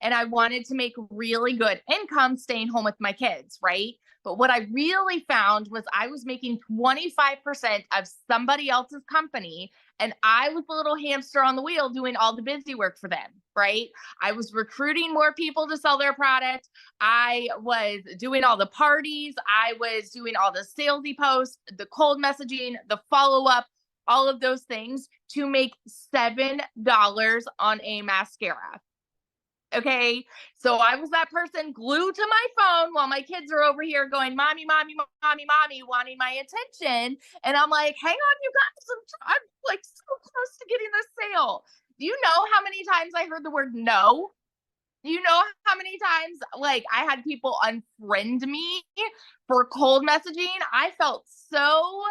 and I wanted to make really good income staying home with my kids, right? But what I really found was I was making 25% of somebody else's company, and I was the little hamster on the wheel doing all the busy work for them, right? I was recruiting more people to sell their product. I was doing all the parties. I was doing all the salesy posts, the cold messaging, the follow-up, all of those things to make $7 on a mascara. Okay. So I was that person glued to my phone while my kids are over here going, mommy, mommy, mommy, mommy, wanting my attention. And I'm like, hang on, you guys, I'm like so close to getting this sale. Do you know how many times I heard the word no? Do you know how many times like I had people unfriend me for cold messaging? I felt so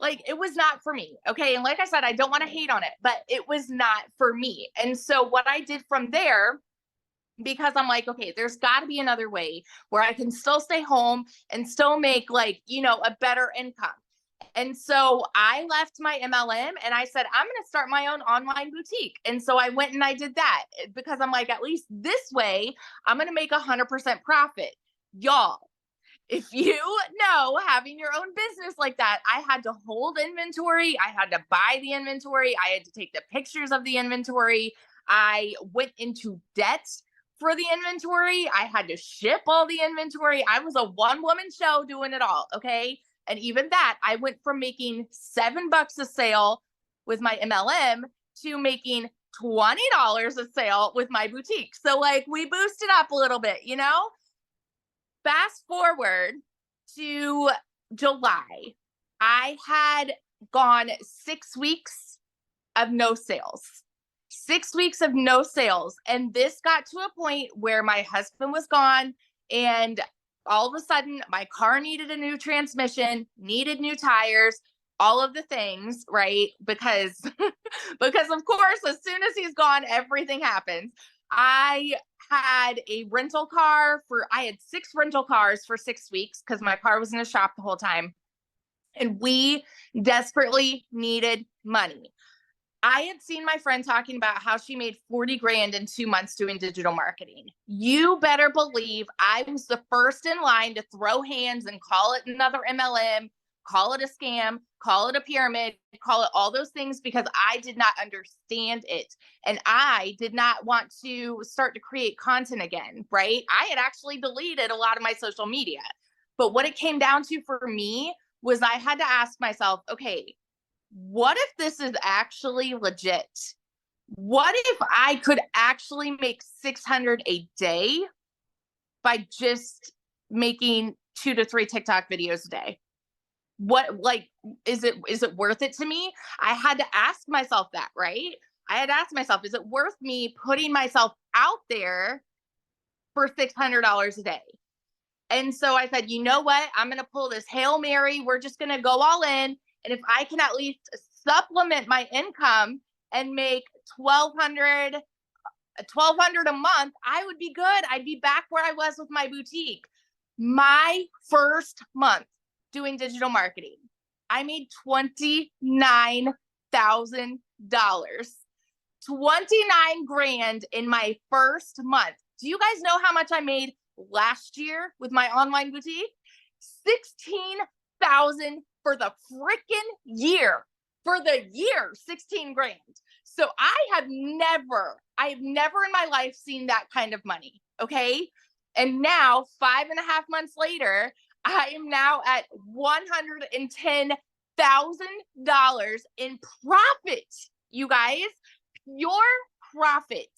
like it was not for me. Okay. And like I said, I don't want to hate on it, but it was not for me. And so what I did from there, because I'm like, okay, there's got to be another way where I can still stay home and still make like, a better income. And so I left my MLM and I said, I'm going to start my own online boutique. And so I went and I did that because I'm like, at least this way, I'm going to make 100% profit. Y'all, if you know, having your own business like that, I had to hold inventory. I had to buy the inventory. I had to take the pictures of the inventory. I went into debt for the inventory. I had to ship all the inventory. I was a one-woman show doing it all. Okay. And even that, I went from making $7 a sale with my MLM to making $20 a sale with my boutique. So like we boosted up a little bit, Fast forward to July, I had gone 6 weeks of no sales. 6 weeks of no sales. And this got to a point where my husband was gone and all of a sudden my car needed a new transmission, needed new tires, all of the things, right? Because of course, as soon as he's gone, everything happens. I had a rental car I had 6 rental cars for 6 weeks because my car was in a shop the whole time. And we desperately needed money. I had seen my friend talking about how she made 40 grand in 2 months doing digital marketing. You better believe I was the first in line to throw hands and call it another MLM, call it a scam. call it a pyramid, call it all those things, because I did not understand it. And I did not want to start to create content again, right? I had actually deleted a lot of my social media. But what it came down to for me was I had to ask myself, okay, what if this is actually legit? What if I could actually make 600 a day by just making 2 to 3 TikTok videos a day? What, like, is it worth it to me? I had to ask myself that, right? I had to ask myself, is it worth me putting myself out there for $600 a day? And so I said, you know what? I'm going to pull this Hail Mary. We're just going to go all in. And if I can at least supplement my income and make $1,200 a month, I would be good. I'd be back where I was with my boutique. My first month doing digital marketing, I made $29,000. 29 grand in my first month. Do you guys know how much I made last year with my online boutique? 16,000 for the freaking year. For the year, 16 grand. So I have never in my life seen that kind of money. Okay. And now 5.5 months later, I am now at $110,000 in profit. You guys, your profit.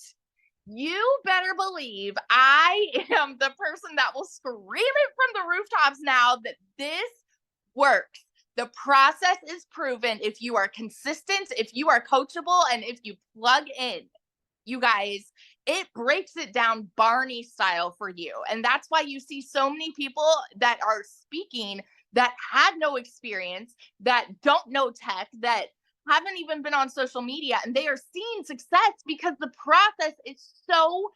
You better believe I am the person that will scream it from the rooftops now that this works. The process is proven if you are consistent, if you are coachable, and if you plug in. You guys, it breaks it down Barney style for you. And that's why you see so many people that are speaking that have no experience, that don't know tech, that haven't even been on social media, and they are seeing success because the process is so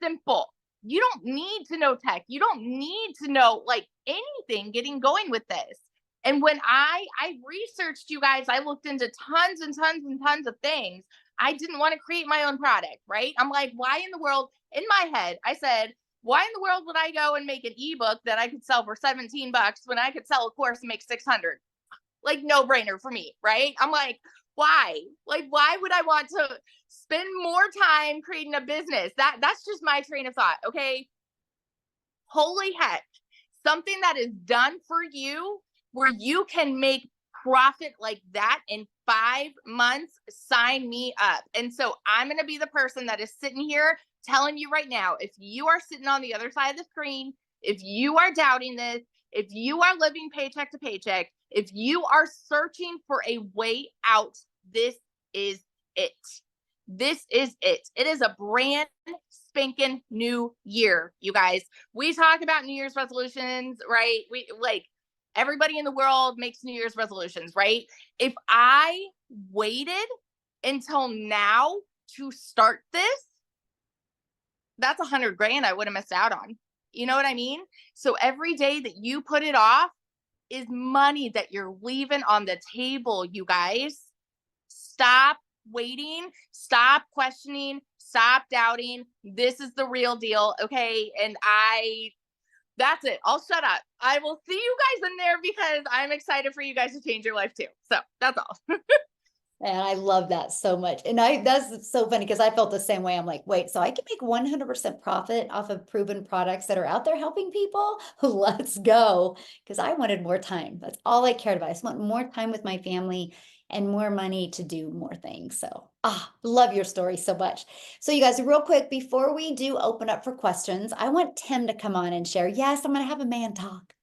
simple. You don't need to know tech. You don't need to know like anything getting going with this. And when I researched, you guys, I looked into tons and tons and tons of things. I didn't want to create my own product, right? I'm like, why in the world? In my head, I said, why in the world would I go and make an ebook that I could sell for $17 when I could sell a course and make 600? Like, no brainer for me, right? I'm like, why? Like, why would I want to spend more time creating a business? That's just my train of thought. Okay. Holy heck. Something that is done for you where you can make profit like that in 5 months, sign me up. And so I'm going to be the person that is sitting here telling you right now, if you are sitting on the other side of the screen, if you are doubting this, if you are living paycheck to paycheck, if you are searching for a way out, this is it. This is it. It is a brand spanking new year, you guys. We talk about New Year's resolutions, right? We like everybody in the world makes New Year's resolutions, right? If I waited until now to start this, that's 100 grand I would have missed out on. You know what I mean? So every day that you put it off is money that you're leaving on the table, you guys. Stop waiting, stop questioning, stop doubting. This is the real deal, okay? And that's it. I'll shut up. I will see you guys in there because I'm excited for you guys to change your life too. So that's all. And I love that so much. And that's so funny because I felt the same way. I'm like, wait, so I can make 100% profit off of proven products that are out there helping people? Let's go. Because I wanted more time. That's all I cared about. I just want more time with my family and more money to do more things. So, love your story so much. So you guys, real quick, before we do open up for questions, I want Tim to come on and share. Yes, I'm going to have a man talk.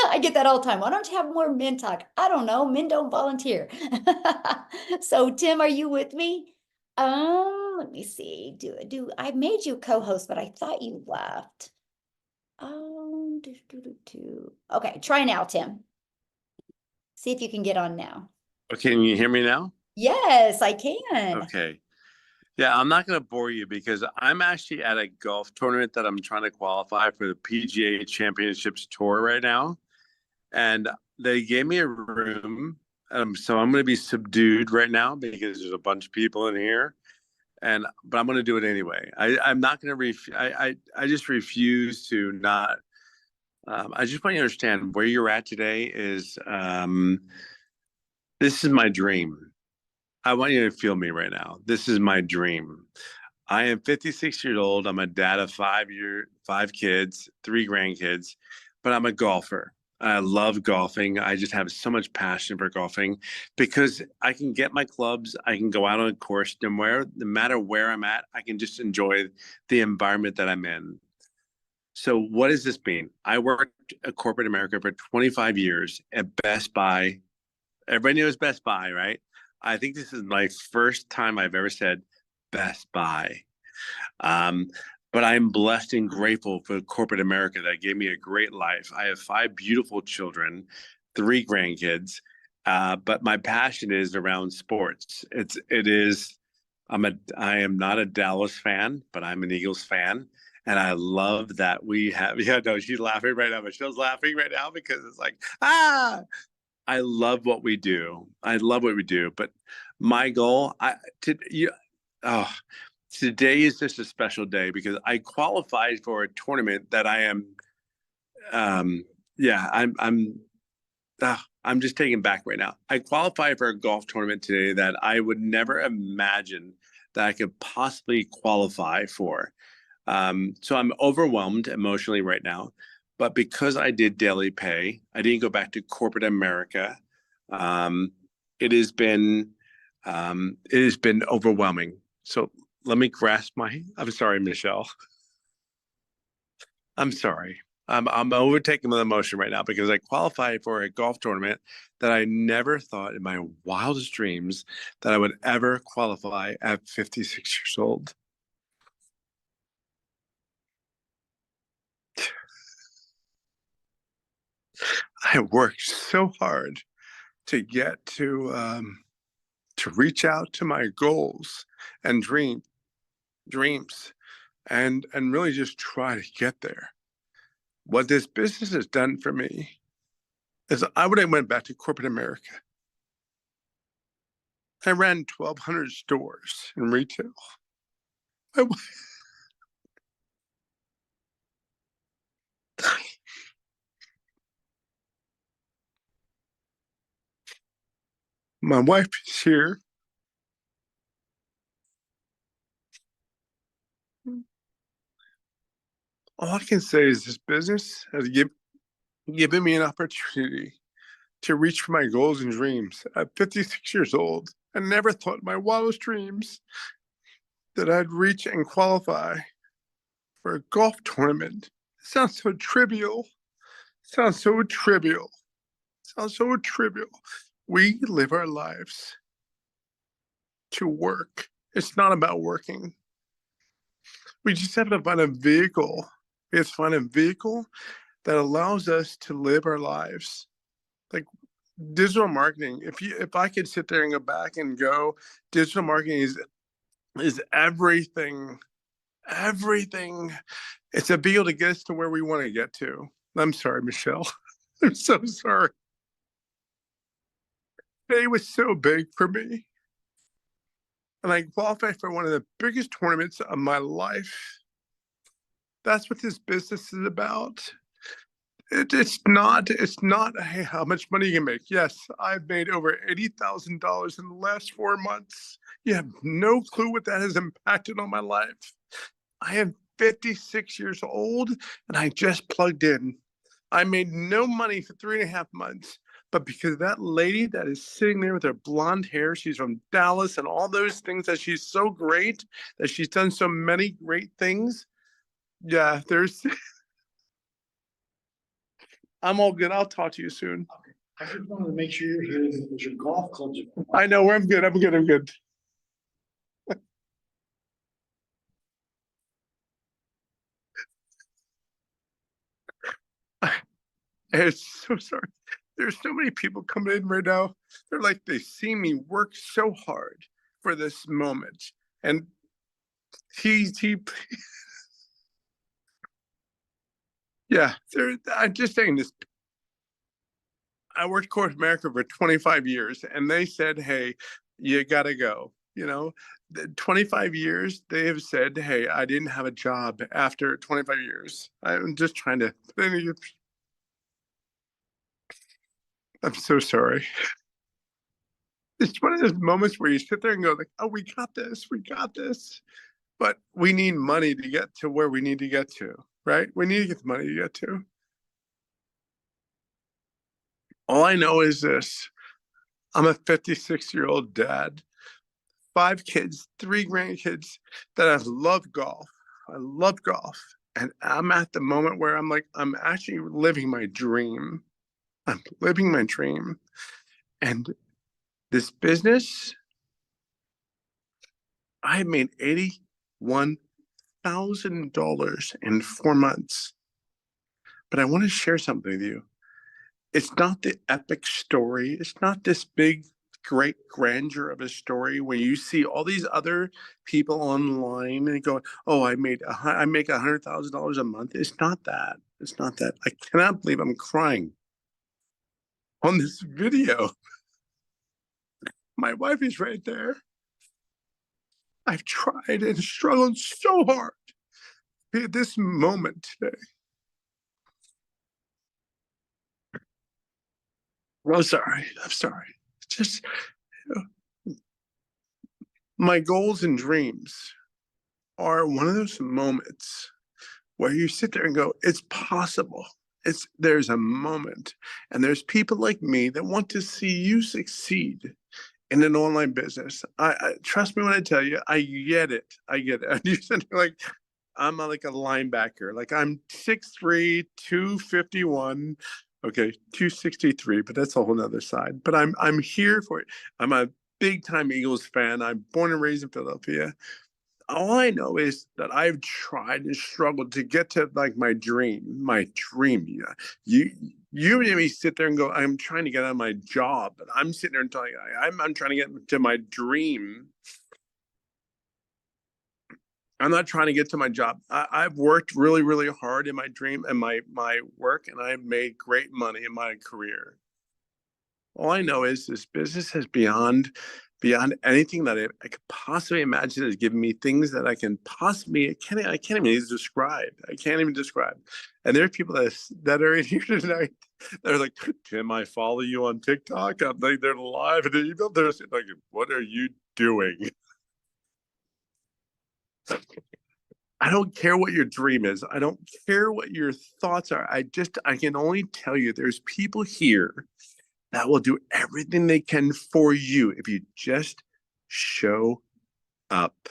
I get that all the time. Why don't you have more men talk? I don't know. Men don't volunteer. So Tim, are you with me? Let me see. I made you co-host, but I thought you left. Okay, try now, Tim. See if you can get on now. Okay, can you hear me now? Yes, I can. Okay. Yeah, I'm not going to bore you because I'm actually at a golf tournament that I'm trying to qualify for the PGA Championships Tour right now. And they gave me a room. So I'm going to be subdued right now because there's a bunch of people in here. But I'm going to do it anyway. I'm not going to I just refuse to not. I just want you to understand where you're at today is This is my dream. I want you to feel me right now. This is my dream. I am 56 years old. I'm a dad of 5 kids, 3 grandkids, but I'm a golfer. I love golfing. I just have so much passion for golfing because I can get my clubs. I can go out on a course, no matter where I'm at. I can just enjoy the environment that I'm in. So what does this mean? I worked at corporate America for 25 years at Best Buy. Everybody knows Best Buy, right? I think this is my first time I've ever said Best Buy. Um, but I'm blessed and grateful for corporate America that gave me a great life. I have 5 beautiful children, 3 grandkids, but my passion is around sports. I am not a Dallas fan, but I'm an Eagles fan. And I love that we have, yeah, no, she's laughing right now. Michelle's laughing right now because it's like, I love what we do. I love what we do. But my goal, today is just a special day because I qualified for a tournament that I am, yeah, I'm just taken back right now. I qualified for a golf tournament today that I would never imagine that I could possibly qualify for. So I'm overwhelmed emotionally right now, but because I did daily pay, I didn't go back to corporate America. It has been overwhelming. So let me grasp I'm sorry, Michelle. I'm sorry. I'm overtaken with emotion right now because I qualified for a golf tournament that I never thought in my wildest dreams that I would ever qualify at 56 years old. I worked so hard to get to reach out to my goals and dreams and really just try to get there. What this business has done for me is I would have went back to corporate America. I ran 1,200 stores in retail. My wife is here. All I can say is this business has given me an opportunity to reach for my goals and dreams. At 56 years old, I never thought in my wildest dreams that I'd reach and qualify for a golf tournament. It sounds so trivial. Sounds so trivial. Sounds so trivial. We live our lives to work. It's not about working. We just have to find a vehicle. We have to find a vehicle that allows us to live our lives. Like digital marketing. If I could sit there and go back and go, digital marketing is everything. Everything. It's a vehicle to get us to where we want to get to. I'm sorry, Michelle. I'm so sorry. Today was so big for me. And I qualified for one of the biggest tournaments of my life. That's what this business is about. It's not, hey, how much money you can make. Yes, I've made over $80,000 in the last 4 months. You have no clue what that has impacted on my life. I am 56 years old and I just plugged in. I made no money for 3.5 months, but because that lady that is sitting there with her blonde hair, she's from Dallas and all those things that she's so great, that she's done so many great things. Yeah, I'm all good. I'll talk to you soon. Okay. I just wanted to make sure you're here because your golf clubs are. I know, I'm good. I'm good. I'm good. I'm so sorry. There's so many people coming in right now. They're like, they see me work so hard for this moment. And yeah, I'm just saying this. I worked corporate America for 25 years and they said, hey, you got to go. 25 years, they have said, hey, I didn't have a job after 25 years. I'm just trying to, I'm so sorry. it's one of those moments where you sit there and go like, oh, we got this, but we need money to get to where we need to get to, right? We need to get the money to get to. All I know is this: I'm a 56-year-old dad, 5 kids, 3 grandkids that I love golf. I love golf. And I'm at the moment where I'm like, I'm actually living my dream. I'm living my dream. And this business, I made $81,000 in 4 months. But I want to share something with you. It's not the epic story. It's not this big, great grandeur of a story where you see all these other people online and go, "Oh, I make $100,000 a month." It's not that. It's not that. I cannot believe I'm crying on this video. My wife is right there. I've tried and struggled so hard to be at this moment today. I'm sorry. Just, my goals and dreams are one of those moments where you sit there and go, it's possible. There's a moment, and there's people like me that want to see you succeed in an online business. I trust me when I tell you, I get it. And you said like, I'm like a linebacker. Like I'm 6'3", 251. Okay, 263, but that's a whole nother side. But I'm here for it. I'm a big time Eagles fan. I'm born and raised in Philadelphia. All I know is that I've tried and struggled to get to like my dream. Yeah. You made me sit there and go, I'm trying to get out of my job, but I'm sitting there and telling you, I'm trying to get to my dream. I'm not trying to get to my job. I've worked really, really hard in my dream and my work, and I've made great money in my career. All I know is this business has beyond anything that I could possibly imagine, has given me things that I can't even describe. I can't even describe. And there are people that are in here tonight. They're like, Tim, I follow you on TikTok. I'm like, they're live and they're like, what are you doing? I don't care what your dream is. I don't care what your thoughts are. I can only tell you there's people here that will do everything they can for you if you just show up.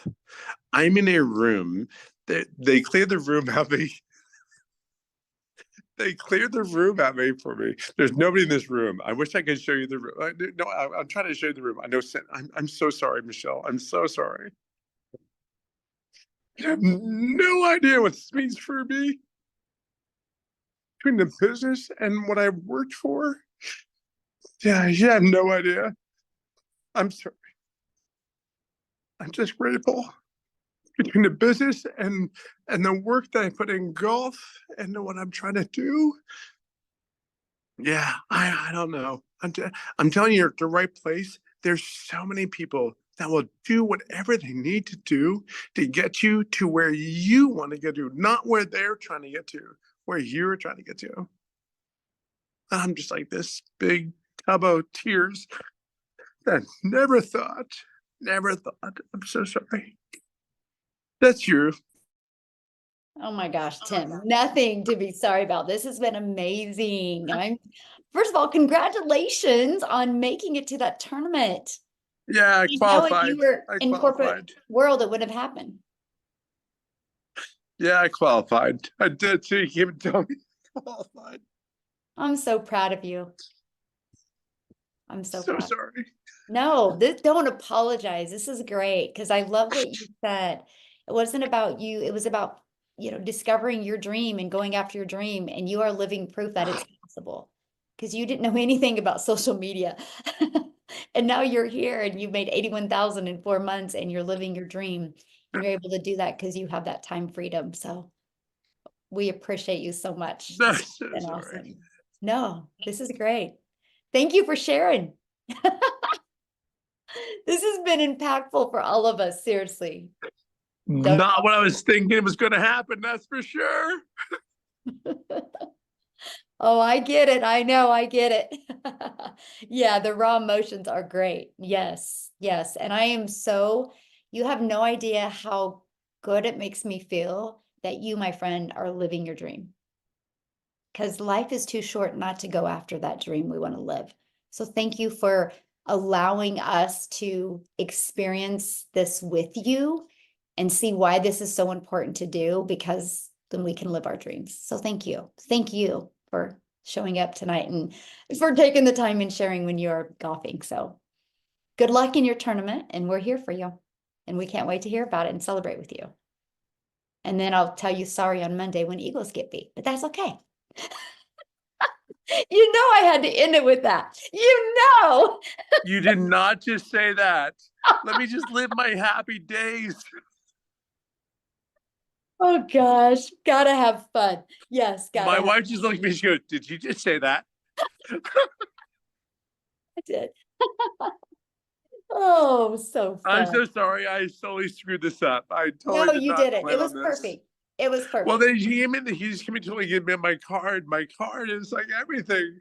I'm in a room that they cleared the room out. They cleared the room out for me. There's nobody in this room. I wish I could show you the room. I'm trying to show you the room. I know. I'm so sorry, Michelle. I'm so sorry. You have no idea what this means for me. Between the business and what I've worked for. Yeah, you have no idea. I'm sorry. I'm just grateful. Between the business and the work that I put in golf and what I'm trying to do. Yeah, I don't know. I'm telling you, you're at the right place. There's so many people that will do whatever they need to do to get you to where you want to get to, not where they're trying to get to, where you're trying to get to. And I'm just like this big tub of tears that never thought. I'm so sorry. That's you. Oh my gosh, Tim, nothing to be sorry about. This has been amazing. First of all, congratulations on making it to that tournament. Yeah, I qualified. You were in corporate world, it wouldn't have happened. Yeah, I qualified. I did too. You came and told me I qualified. I'm so proud of you. I'm so proud. Sorry. No, don't apologize. This is great because I love what you said. It wasn't about you. It was about, discovering your dream and going after your dream. And you are living proof that it's possible because you didn't know anything about social media. And now you're here and you've made 81,000 in 4 months and you're living your dream. And you're able to do that because you have that time freedom. So we appreciate you so much. It's been awesome. No, this is great. Thank you for sharing. This has been impactful for all of us, seriously. Not what I was thinking was going to happen, that's for sure. Oh, I get it. I know, I get it. Yeah, the raw emotions are great. Yes, yes. And I am so, you have no idea how good it makes me feel that you, my friend, are living your dream. Because life is too short not to go after that dream we want to live. So thank you for allowing us to experience this with you and see why this is so important to do, because then we can live our dreams. So thank you. Thank you for showing up tonight and for taking the time and sharing when you're golfing. So good luck in your tournament, and we're here for you. And we can't wait to hear about it and celebrate with you. And then I'll tell you sorry on Monday when Eagles get beat, but that's okay. You know I had to end it with that. You know. You did not just say that. Let me just live my happy days. Oh gosh, gotta have fun. Yes, gotta My have wife just looked at me. She goes, "Did you just say that?" I did. Oh, so I'm fun. so sorry. I totally screwed this up. I No, totally did you not did it. plan It was on this. perfect. It was Well, perfect. then he just came in totally gave me my card. My card is like everything.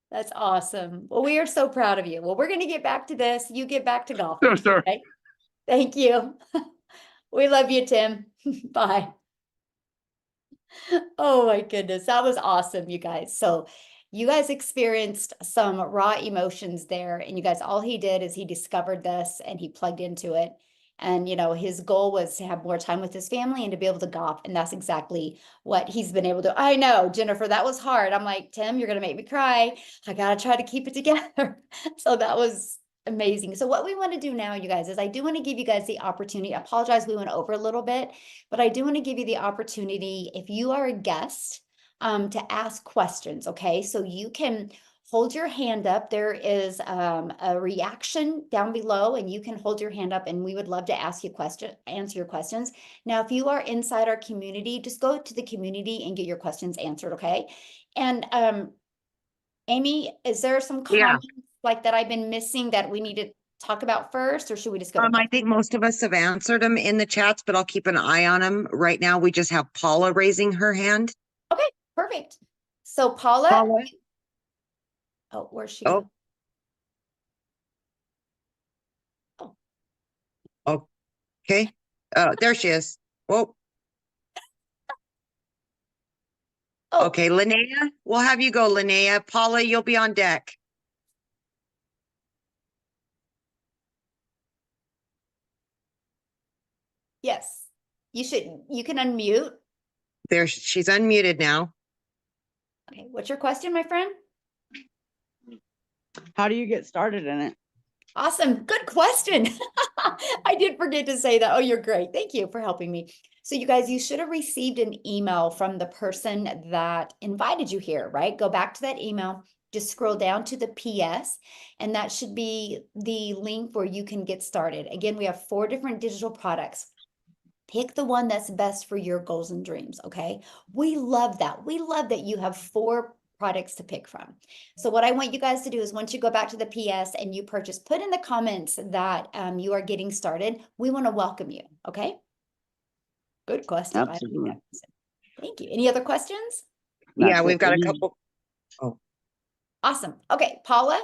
That's awesome. Well, we are so proud of you. Well, we're gonna get back to this. You get back to golf. So sorry. Okay? Thank you. We love you, Tim. Bye. Oh my goodness, that was awesome, you guys. So you guys experienced some raw emotions there, and you guys, all he did is he discovered this and he plugged into it. And you know, his goal was to have more time with his family and to be able to golf, and that's exactly what he's been able to. I know, Jennifer, that was hard. I'm like, Tim, you're gonna make me cry. I gotta try to keep it together. So that was amazing. So what we want to do now, you guys, is I do want to give you guys the opportunity. I apologize, we went over a little bit, but I do want to give you the opportunity, if you are a guest, to ask questions. Okay, so you can hold your hand up. There is a reaction down below, and you can hold your hand up, and we would love to ask you answer your questions. Now, if you are inside our community, just go to the community and get your questions answered. Okay, and Amy, is there some Yeah. comments like that I've been missing that we need to talk about first, or should we just go to I think most of us have answered them in the chats, but I'll keep an eye on them. Right now, we just have Paula raising her hand. Okay, perfect. So Paula, Paula? oh, where's she Oh. go? Okay. There she is. Whoa. Oh, Okay, Linnea, we'll have you go, Linnea. Paula, you'll be on deck. yes. You can unmute. There, she's unmuted now. Okay, what's your question, my friend? How do you get started in it? Awesome. Good question. I did forget to say that. Oh, you're great. Thank you for helping me. So you guys, you should have received an email from the person that invited you here, right? Go back to that email, just scroll down to the PS, and that should be the link where you can get started. Again, we have 4 different digital products. Pick the one that's best for your goals and dreams, okay? We love that. We love that you have 4 products to pick from. So what I want you guys to do is, once you go back to the PS and you purchase, put in the comments that you are getting started. We want to welcome you, okay? Good question. I like Absolutely. that question. Thank you. Any other questions? Yeah, That's we've it. got a couple. Awesome. Okay, Paula.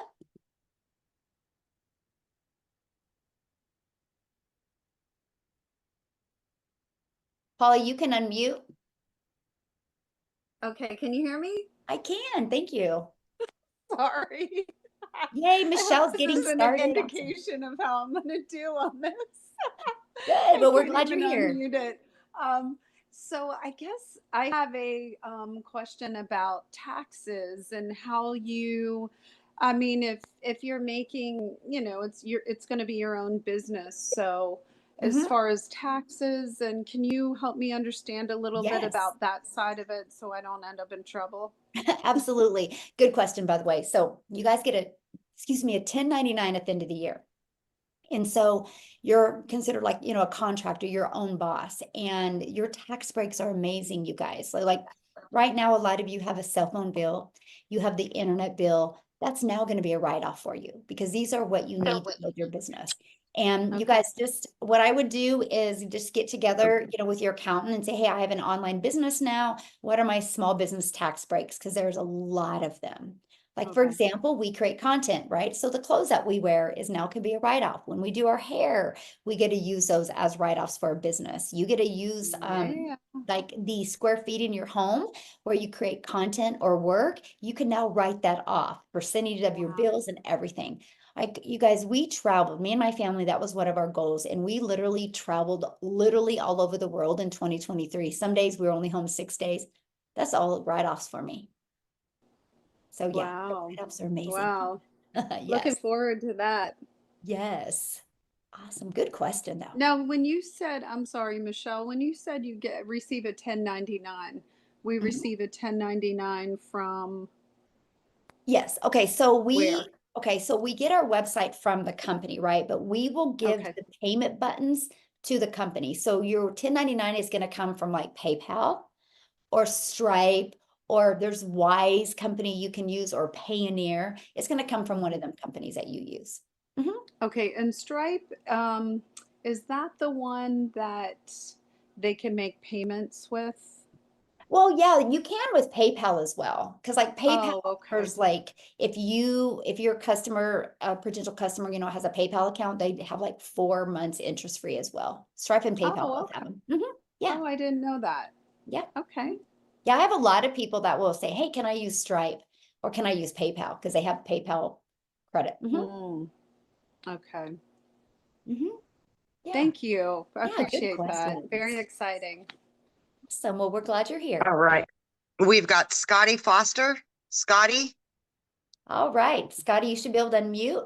Paula, you can unmute. Okay, can you hear me? I can. Thank you. Sorry. Yay, I hope Michelle's this getting isn't started. an Awesome. indication of how I'm gonna do on this. Good. Well, we're couldn't glad you're even here. unmute it. So I guess I have a question about taxes and how you, I mean, if you're making, it's going to be your own business. So as Mhm. far as taxes, and can you help me understand a little bit Yes. about that side of it so I don't end up in trouble? Absolutely. Good question, by the way. So you guys get a 1099 at the end of the year. And so you're considered like, a contractor, your own boss, and your tax breaks are amazing, you guys. So like right now, a lot of you have a cell phone bill, you have the internet bill. That's now going to be a write-off for you, because these are what you need to build your business. And you guys just, what I would do is just get together, with your accountant and say, hey, I have an online business now. What are my small business tax breaks? Because there's a lot of them. Like, for example, we create content, right? So the clothes that we wear can be a write-off. When we do our hair, we get to use those as write-offs for our business. You get to use like the square feet in your home where you create content or work. You can now write that off, percentage of your bills and everything. Like, you guys, we traveled, me and my family, that was one of our goals. And we literally traveled all over the world in 2023. Some days we were only home 6 days. That's all write-offs for me. So yeah, write-offs are amazing. Wow. Yes. Looking forward to that. Yes. Awesome. Good question though. Now, when you said, I'm sorry, Michelle, when you said you receive a 1099, we receive a 1099 from Yes. Okay. So where? we get our website from the company, right? But we will give Okay. the payment buttons to the company. So your 1099 is going to come from like PayPal or Stripe, or there's Wise company you can use, or Payoneer. It's going to come from one of them companies that you use. Okay, and Stripe, is that the one that they can make payments with? Well, yeah, you can with PayPal as well. Because like PayPal Oh, okay. offers, like, if your customer, a potential customer, has a PayPal account, they have like 4 months interest free as well. Stripe and PayPal Oh, both have okay. them. Yeah. Oh, I didn't know that. Yeah. Okay. Yeah, I have a lot of people that will say, hey, can I use Stripe or can I use PayPal? Because they have PayPal credit. Okay. Yeah. Thank you. I Yeah, good appreciate that. questions. Very exciting. Awesome. Well, we're glad you're here. All right. We've got Scotty Foster. Scotty? All right. Scotty, you should be able to unmute.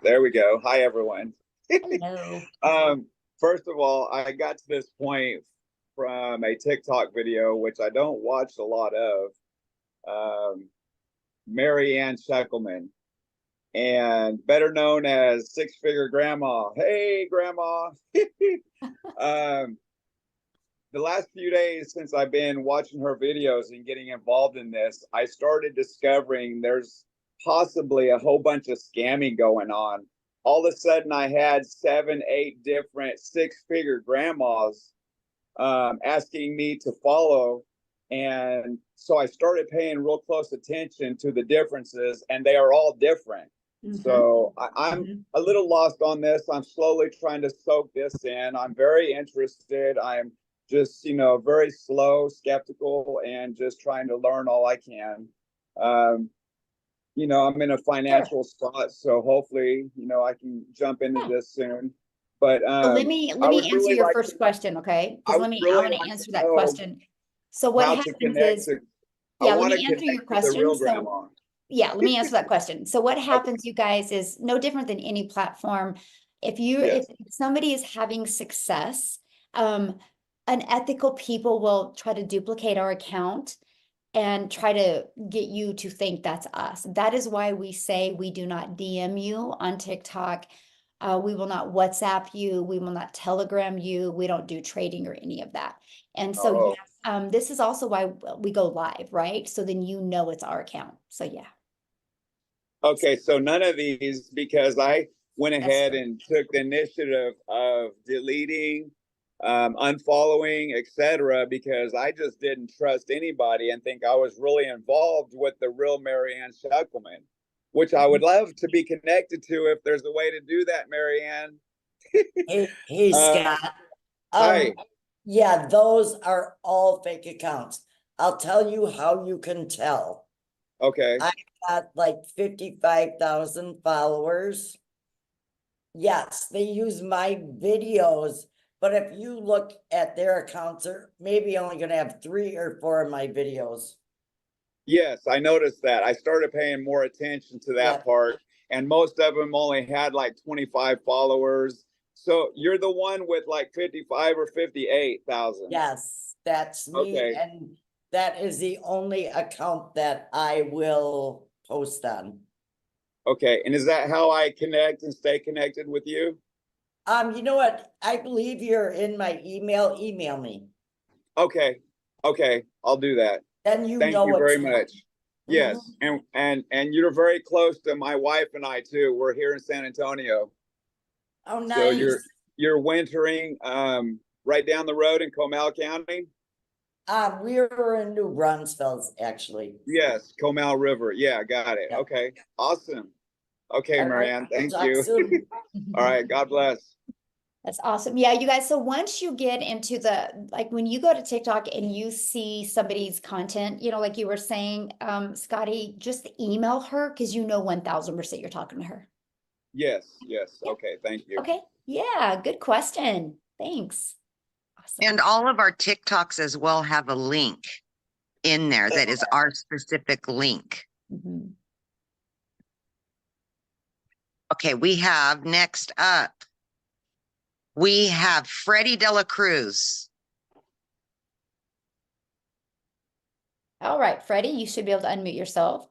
There we go. Hi, everyone. Hello. First of all, I got to this point from a TikTok video, which I don't watch a lot of, Mary Ann Sheckelman, and better known as Six Figure Grandma. Hey, Grandma. The last few days since I've been watching her videos and getting involved in this, I started discovering there's possibly a whole bunch of scamming going on. All of a sudden, I had 7, 8 different six-figure grandmas asking me to follow. And so I started paying real close attention to the differences, and they are all different. So I'm a little lost on this. I'm slowly trying to soak this in. I'm very interested. I'm just, very slow, skeptical, and just trying to learn all I can. I'm in a financial spot, so hopefully, I can jump into this soon. But So let me answer your first question, okay? Because I want to answer that question. So what happens is, let me answer your question. So yeah, let me answer that question. So what happens, you guys, is no different than any platform. If somebody is having success, unethical people will try to duplicate our account and try to get you to think that's us. That is why we say we do not DM you on TikTok. We will not WhatsApp you. We will not Telegram you. We don't do trading or any of that. And so this is also why we go live, right? So then it's our account. So yeah. Okay, so none of these, because I went ahead and took the initiative of deleting, unfollowing, etc., because I just didn't trust anybody and think I was really involved with the real Mary Ann Sheckelman, which I would love to be connected to if there's a way to do that, Mary Ann. Hey, Scott. Hi. Yeah, those are all fake accounts. I'll tell you how you can tell. Okay. I got like 55,000 followers. Yes, they use my videos, but if you look at their accounts, they're maybe only going to have 3 or 4 of my videos. Yes, I noticed that. I started paying more attention to that part, and most of them only had like 25 followers. So you're the one with like 55 or 58,000. Yes, that's me. Okay. And that is the only account that I will post on. Okay. And is that how I connect and stay connected with you? You know what? I believe you're in my email. Email me. Okay. Okay. I'll do that. Then Thank you very much. Yes, and you're very close to my wife and I too. We're here in San Antonio. Oh, So nice. you're wintering right down the road in Comal County? We were in New Brunsville, actually. Yes, Comal River. Yeah, got it. Yep. Okay, awesome. Okay, All right, Marianne, thank talk you. soon. All right, God bless. That's awesome. Yeah, you guys. So once you get into like when you go to TikTok and you see somebody's content, like you were saying, Scotty, just email her because 1000% you're talking to her. Yes, Yeah. okay, thank you. Okay. Yeah, good question. Thanks. Awesome. And all of our TikToks as well have a link in there that is our specific link. Mhm. Okay, we have next up, we have Freddie Dela Cruz. All right, Freddie, you should be able to unmute yourself.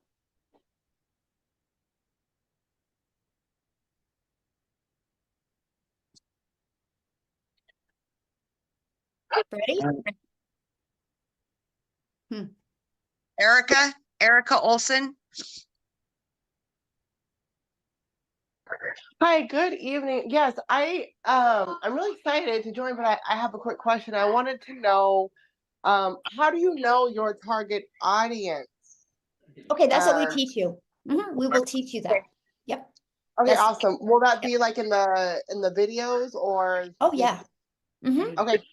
Freddie? Erica Olson. Hi, good evening. Yes, I'm really excited to join, but I have a quick question. I wanted to know, how do you know your target audience? Okay, that's what we teach you. We will teach you that. Yep. Okay, That's awesome. Will that be like in the videos or? Oh yeah. Okay.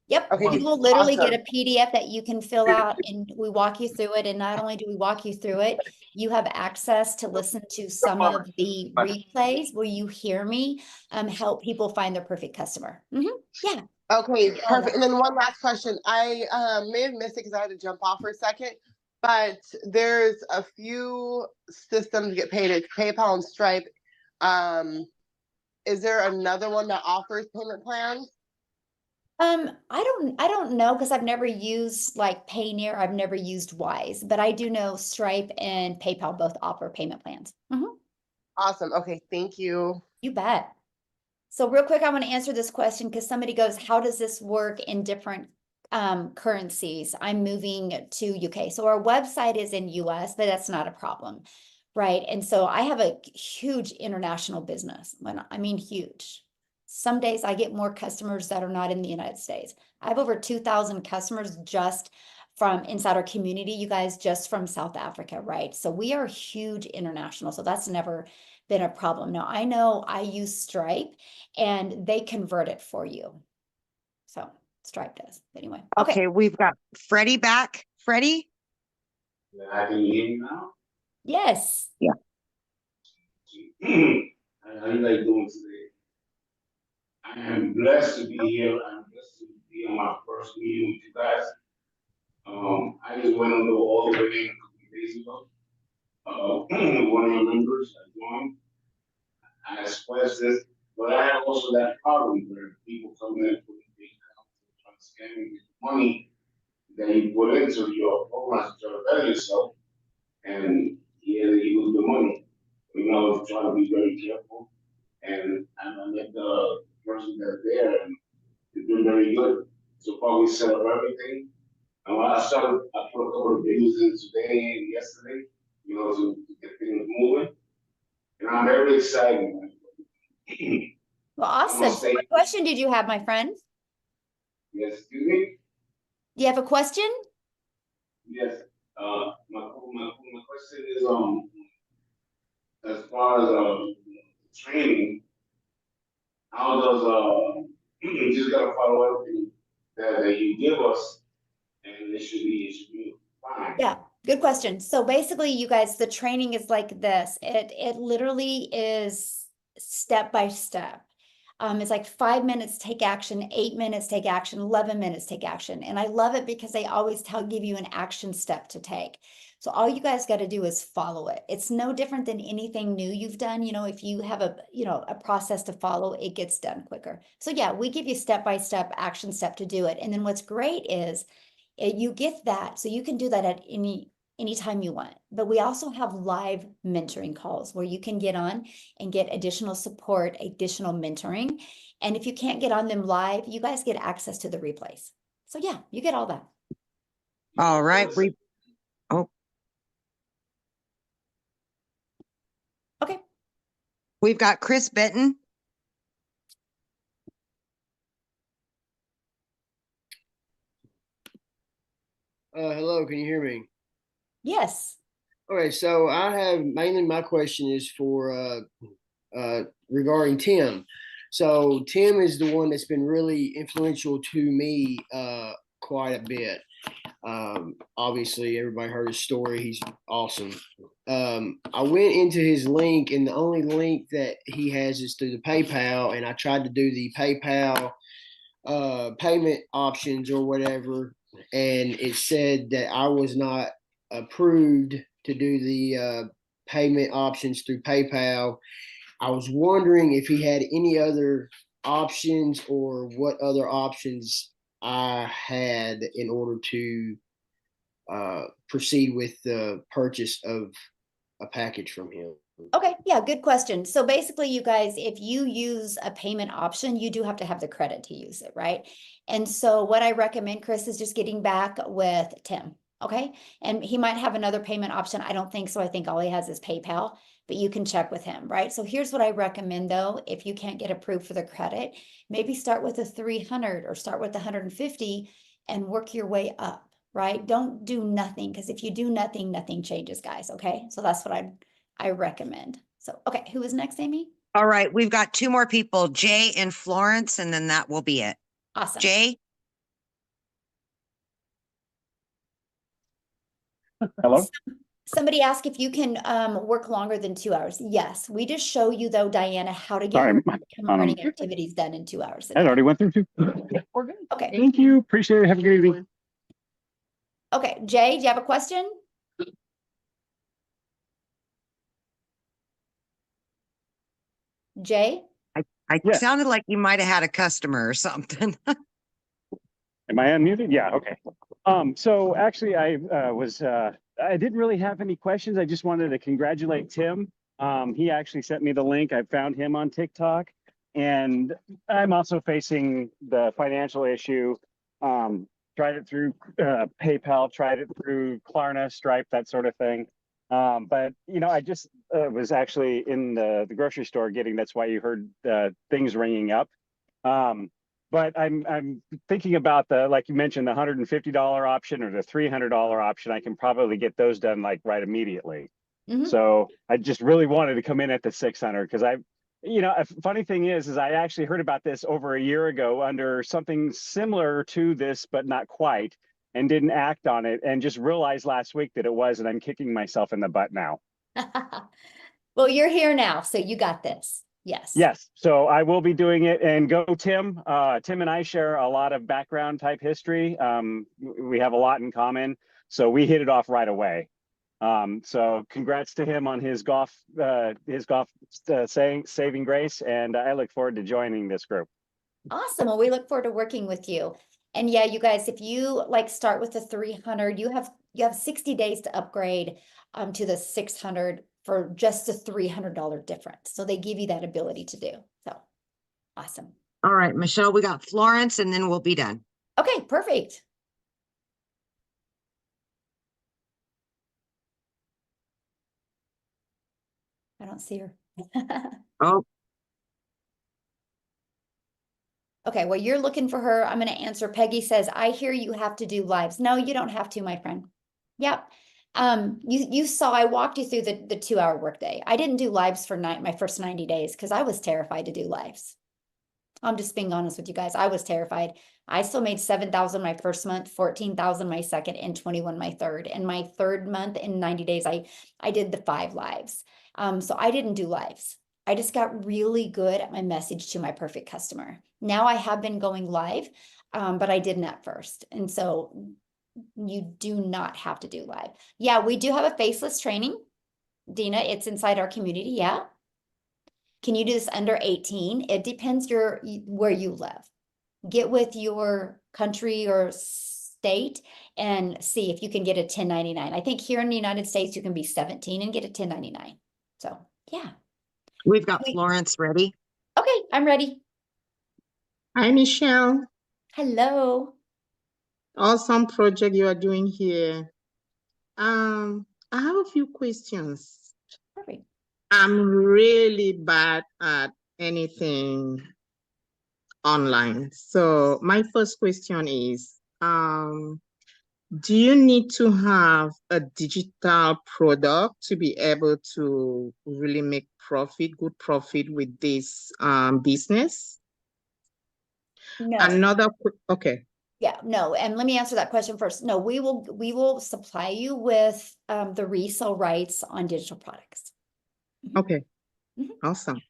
Yep. Okay, You will literally awesome. get a PDF that you can fill out and we walk you through it. And not only do we walk you through it, you have access to listen to some of the replays where you hear me help people find their perfect customer. Yeah. Okay, perfect. And then one last question. I may have missed it because I had to jump off for a second, but there's a few systems to get paid. It's PayPal and Stripe. Is there another one that offers payment plans? I don't know because I've never used like Payoneer. I've never used Wise, but I do know Stripe and PayPal both offer payment plans. Awesome. Okay, thank you. You bet. So real quick, I want to answer this question because somebody goes, how does this work in different currencies? I'm moving to UK. So our website is in US, but that's not a problem, right? And so I have a huge international business. I mean huge. Some days I get more customers that are not in the United States. I have over 2,000 customers just from inside our community, you guys, just from South Africa, right? So we are huge international. So that's never been a problem. Now I know I use Stripe and they convert it for you. So Stripe does. Anyway. Okay, we've got Freddie back. Freddie? I can hear you now. Yes. Yeah. How you guys doing today? I am blessed to be here. I'm blessed to be on my first meeting with you guys. I just went on all the way in a couple of days ago. One of your members I joined. I expressed this, but I had also that problem where people come in for the big accounts trying to scam you with money that you put into your programs to try to better yourself, and you lose the money. I was trying to be very careful, and I met the person that's there, and they're doing very good. So far, we set up everything. And when I put a couple of videos in today and yesterday, to get things moving. And I'm very excited. Well, awesome. So what question did you have, my friend? Yes, excuse me? Do you have a question? Yes. My question is, as far as training, how does you just gotta follow everything that you give us, and it should be fine. Yeah, good question. So basically, you guys, the training is like this. It literally is step by step. It's like 5 minutes, take action, 8 minutes, take action, 11 minutes, take action. And I love it because they always give you an action step to take. So all you guys got to do is follow it. It's no different than anything new you've done. If you have a process to follow, it gets done quicker. So yeah, we give you step-by-step action step to do it. And then what's great is you get that. So you can do that at anytime you want. But we also have live mentoring calls where you can get on and get additional support, additional mentoring. And if you can't get on them live, you guys get access to the replays. So yeah, you get all that. All right. We've got Chris Benton. Hello, can you hear me? Yes. Okay, so I have mainly my question is for regarding Tim. So Tim is the one that's been really influential to me quite a bit. Obviously, everybody heard his story. He's awesome. I went into his link, and the only link that he has is through the PayPal, and I tried to do the PayPal payment options or whatever, and it said that I was not approved to do the payment options through PayPal. I was wondering if he had any other options or what other options I had in order to proceed with the purchase of a package from him. Okay, yeah, good question. So basically, you guys, if you use a payment option, you do have to have the credit to use it, right? And so what I recommend, Chris, is just getting back with Tim, okay? And he might have another payment option. I don't think so. I think all he has is PayPal, but you can check with him, right? So here's what I recommend though, if you can't get approved for the credit, maybe start with a 300 or start with 150 and work your way up, right? Don't do nothing, because if you do nothing, nothing changes, guys, okay? So that's what I recommend. So, okay, who is next, Amy? All right, we've got two more people, Jay and Florence, and then that will be it. Awesome. Jay? Hello? Somebody asked if you can work longer than 2 hours. Yes, we just show you though, Diana, how to get Sorry, running activities done in 2 hours. I already went through two. We're good. Okay. Thank you. Appreciate it. Have a good evening. Okay, Jay, do you have a question? Jay? I sounded like you might have had a customer or something. Am I unmuted? Yeah, okay. So actually I didn't really have any questions. I just wanted to congratulate Tim. He actually sent me the link. I found him on TikTok, and I'm also facing the financial issue. Tried it through PayPal, tried it through Klarna, Stripe, that sort of thing. But you know, I just was actually in the grocery store getting, that's why you heard things ringing up. But I'm thinking about the, like you mentioned, the $150 option or the $300 option. I can probably get those done like right immediately. So I just really wanted to come in at the 600 because you know, a funny thing is I actually heard about this over a year ago under something similar to this, but not quite, and didn't act on it, and just realized last week that it was, and I'm kicking myself in the butt now. Well, you're here now, so you got this. Yes. Yes. So I will be doing it, and go Tim. Tim and I share a lot of background type history. We have a lot in common, so we hit it off right away. So congrats to him on his golf saving grace, and I look forward to joining this group. Awesome. Well, we look forward to working with you. And yeah, you guys, if you like start with the 300, you have 60 days to upgrade to the 600 for just a $300 difference. So they give you that ability to do. So awesome. All right, Michelle, we got Florence, and then we'll be done. Okay, perfect. I don't see her. Oh. Okay, well, you're looking for her. I'm going to answer. Peggy says, I hear you have to do lives. No, you don't have to, my friend. Yep. You saw, I walked you through the 2-hour workday. I didn't do lives for my first 90 days because I was terrified to do lives. I'm just being honest with you guys. I was terrified. I still made 7,000 my first month, 14,000 my second, and 21 my third. And my third month in 90 days, I did the 5 lives. So I didn't do lives. I just got really good at my message to my perfect customer. Now I have been going live, but I didn't at first. And so you do not have to do live. Yeah, we do have a faceless training. Dina, it's inside our community. Yeah. Can you do this under 18? It depends where you live. Get with your country or state and see if you can get a 1099. I think here in the United States, you can be 17 and get a 1099. So yeah. We've got Florence ready. Okay, I'm ready. Hi, Michelle. Hello. Awesome project you are doing here. I have a few questions. Perfect. I'm really bad at anything online. So my first question is, do you need to have a digital product to be able to really make good profit with this business? No. Okay. Yeah, no, and let me answer that question first. No, we will supply you with the resale rights on digital products. Okay. Mhm. Awesome.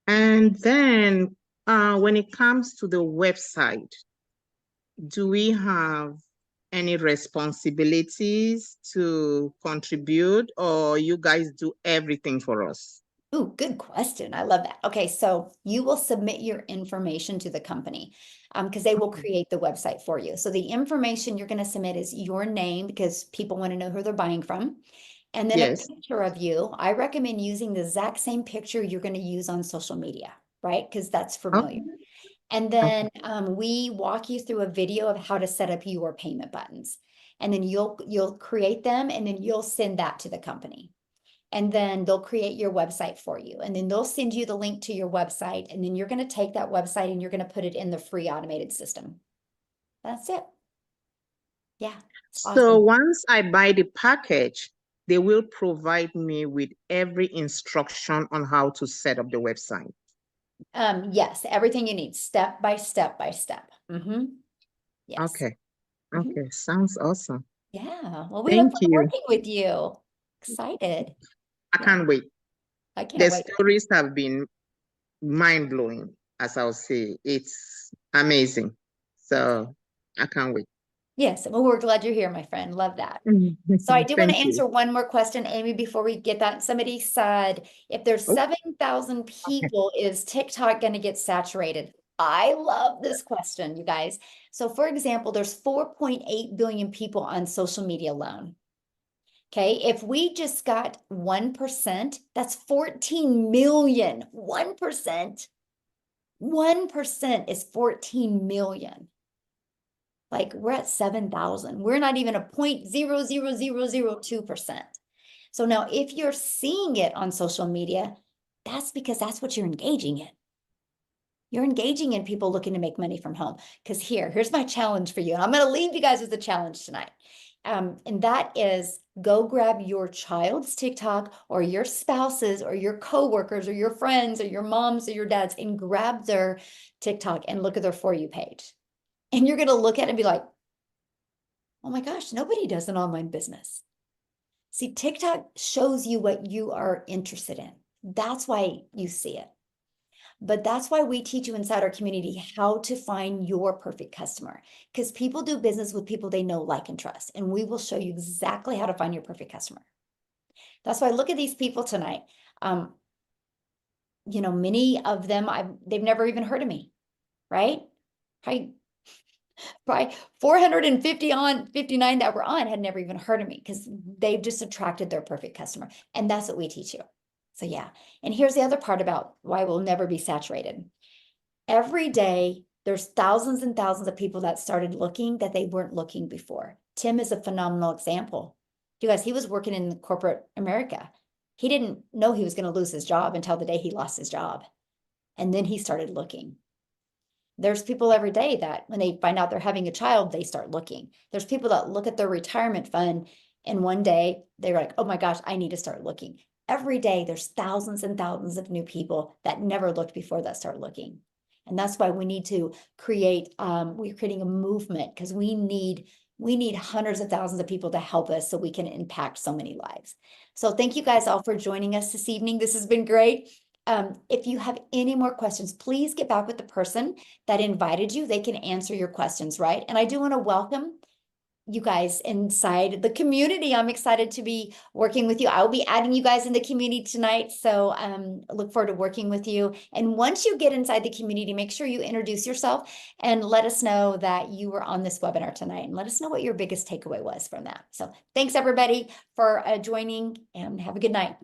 And then when it comes to the website, do we have any responsibilities to contribute, or you guys do everything for us? Ooh, good question. I love that. Okay, so you will submit your information to the company because they will create the website for you. So the information you're going to submit is your name because people want to know who they're buying from. And then Yes. a picture of you. I recommend using the exact same picture you're going to use on social media, right? Because that's familiar. Okay. And then we walk you through a video of how to set up your payment buttons. And then you'll create them and then you'll send that to the company. And then they'll create your website for you. And then they'll send you the link to your website. And then you're going to take that website and you're going to put it in the free automated system. That's it. Yeah. So Awesome. once I buy the package, they will provide me with every instruction on how to set up the website. Yes, everything you need, step by step by step. Yes. Okay. Okay. Sounds awesome. Yeah. Well, we look Thank forward to you. working with you. Excited. I can't wait. I can't The wait. stories have been mind-blowing, as I'll say. It's amazing. So I can't wait. Yes. Well, we're glad you're here, my friend. Love that. So I do want to Thank you. answer one more question, Amy, before we get that. Somebody said, if there's 7,000 people, is TikTok going to get saturated? I love this question, you guys. So for example, there's 4.8 billion people on social media alone. Okay, if we just got 1%, that's 14 million. 1%. 1% is 14 million. Like we're at 7,000. We're not even a 0.00002%. So now if you're seeing it on social media, that's because that's what you're engaging in. You're engaging in people looking to make money from home. Because here's my challenge for you. And I'm going to leave you guys with a challenge tonight. And that is go grab your child's TikTok or your spouse's or your coworkers or your friends or your moms or your dads and grab their TikTok and look at their For You page. And you're going to look at it and be like, oh my gosh, nobody does an online business. See, TikTok shows you what you are interested in. That's why you see it. But that's why we teach you inside our community how to find your perfect customer, because people do business with people they know, like, and trust. And we will show you exactly how to find your perfect customer. That's why I look at these people tonight. You know, many of them, they've never even heard of me, right? Probably 459 that were on had never even heard of me because they've just attracted their perfect customer. And that's what we teach you. So yeah. And here's the other part about why we'll never be saturated. Every day, there's thousands and thousands of people that started looking that they weren't looking before. Tim is a phenomenal example. You guys, he was working in corporate America. He didn't know he was going to lose his job until the day he lost his job. And then he started looking. There's people every day that when they find out they're having a child, they start looking. There's people that look at their retirement fund and one day they're like, oh my gosh, I need to start looking. Every day there's thousands and thousands of new people that never looked before that start looking. And that's why we need to create, we're creating a movement because we need hundreds of thousands of people to help us so we can impact so many lives. So thank you guys all for joining us this evening. This has been great. If you have any more questions, please get back with the person that invited you. They can answer your questions, right? And I do want to welcome you guys inside the community. I'm excited to be working with you. I will be adding you guys in the community tonight. So I look forward to working with you. And once you get inside the community, make sure you introduce yourself and let us know that you were on this webinar tonight and let us know what your biggest takeaway was from that. So thanks everybody for joining and have a good night.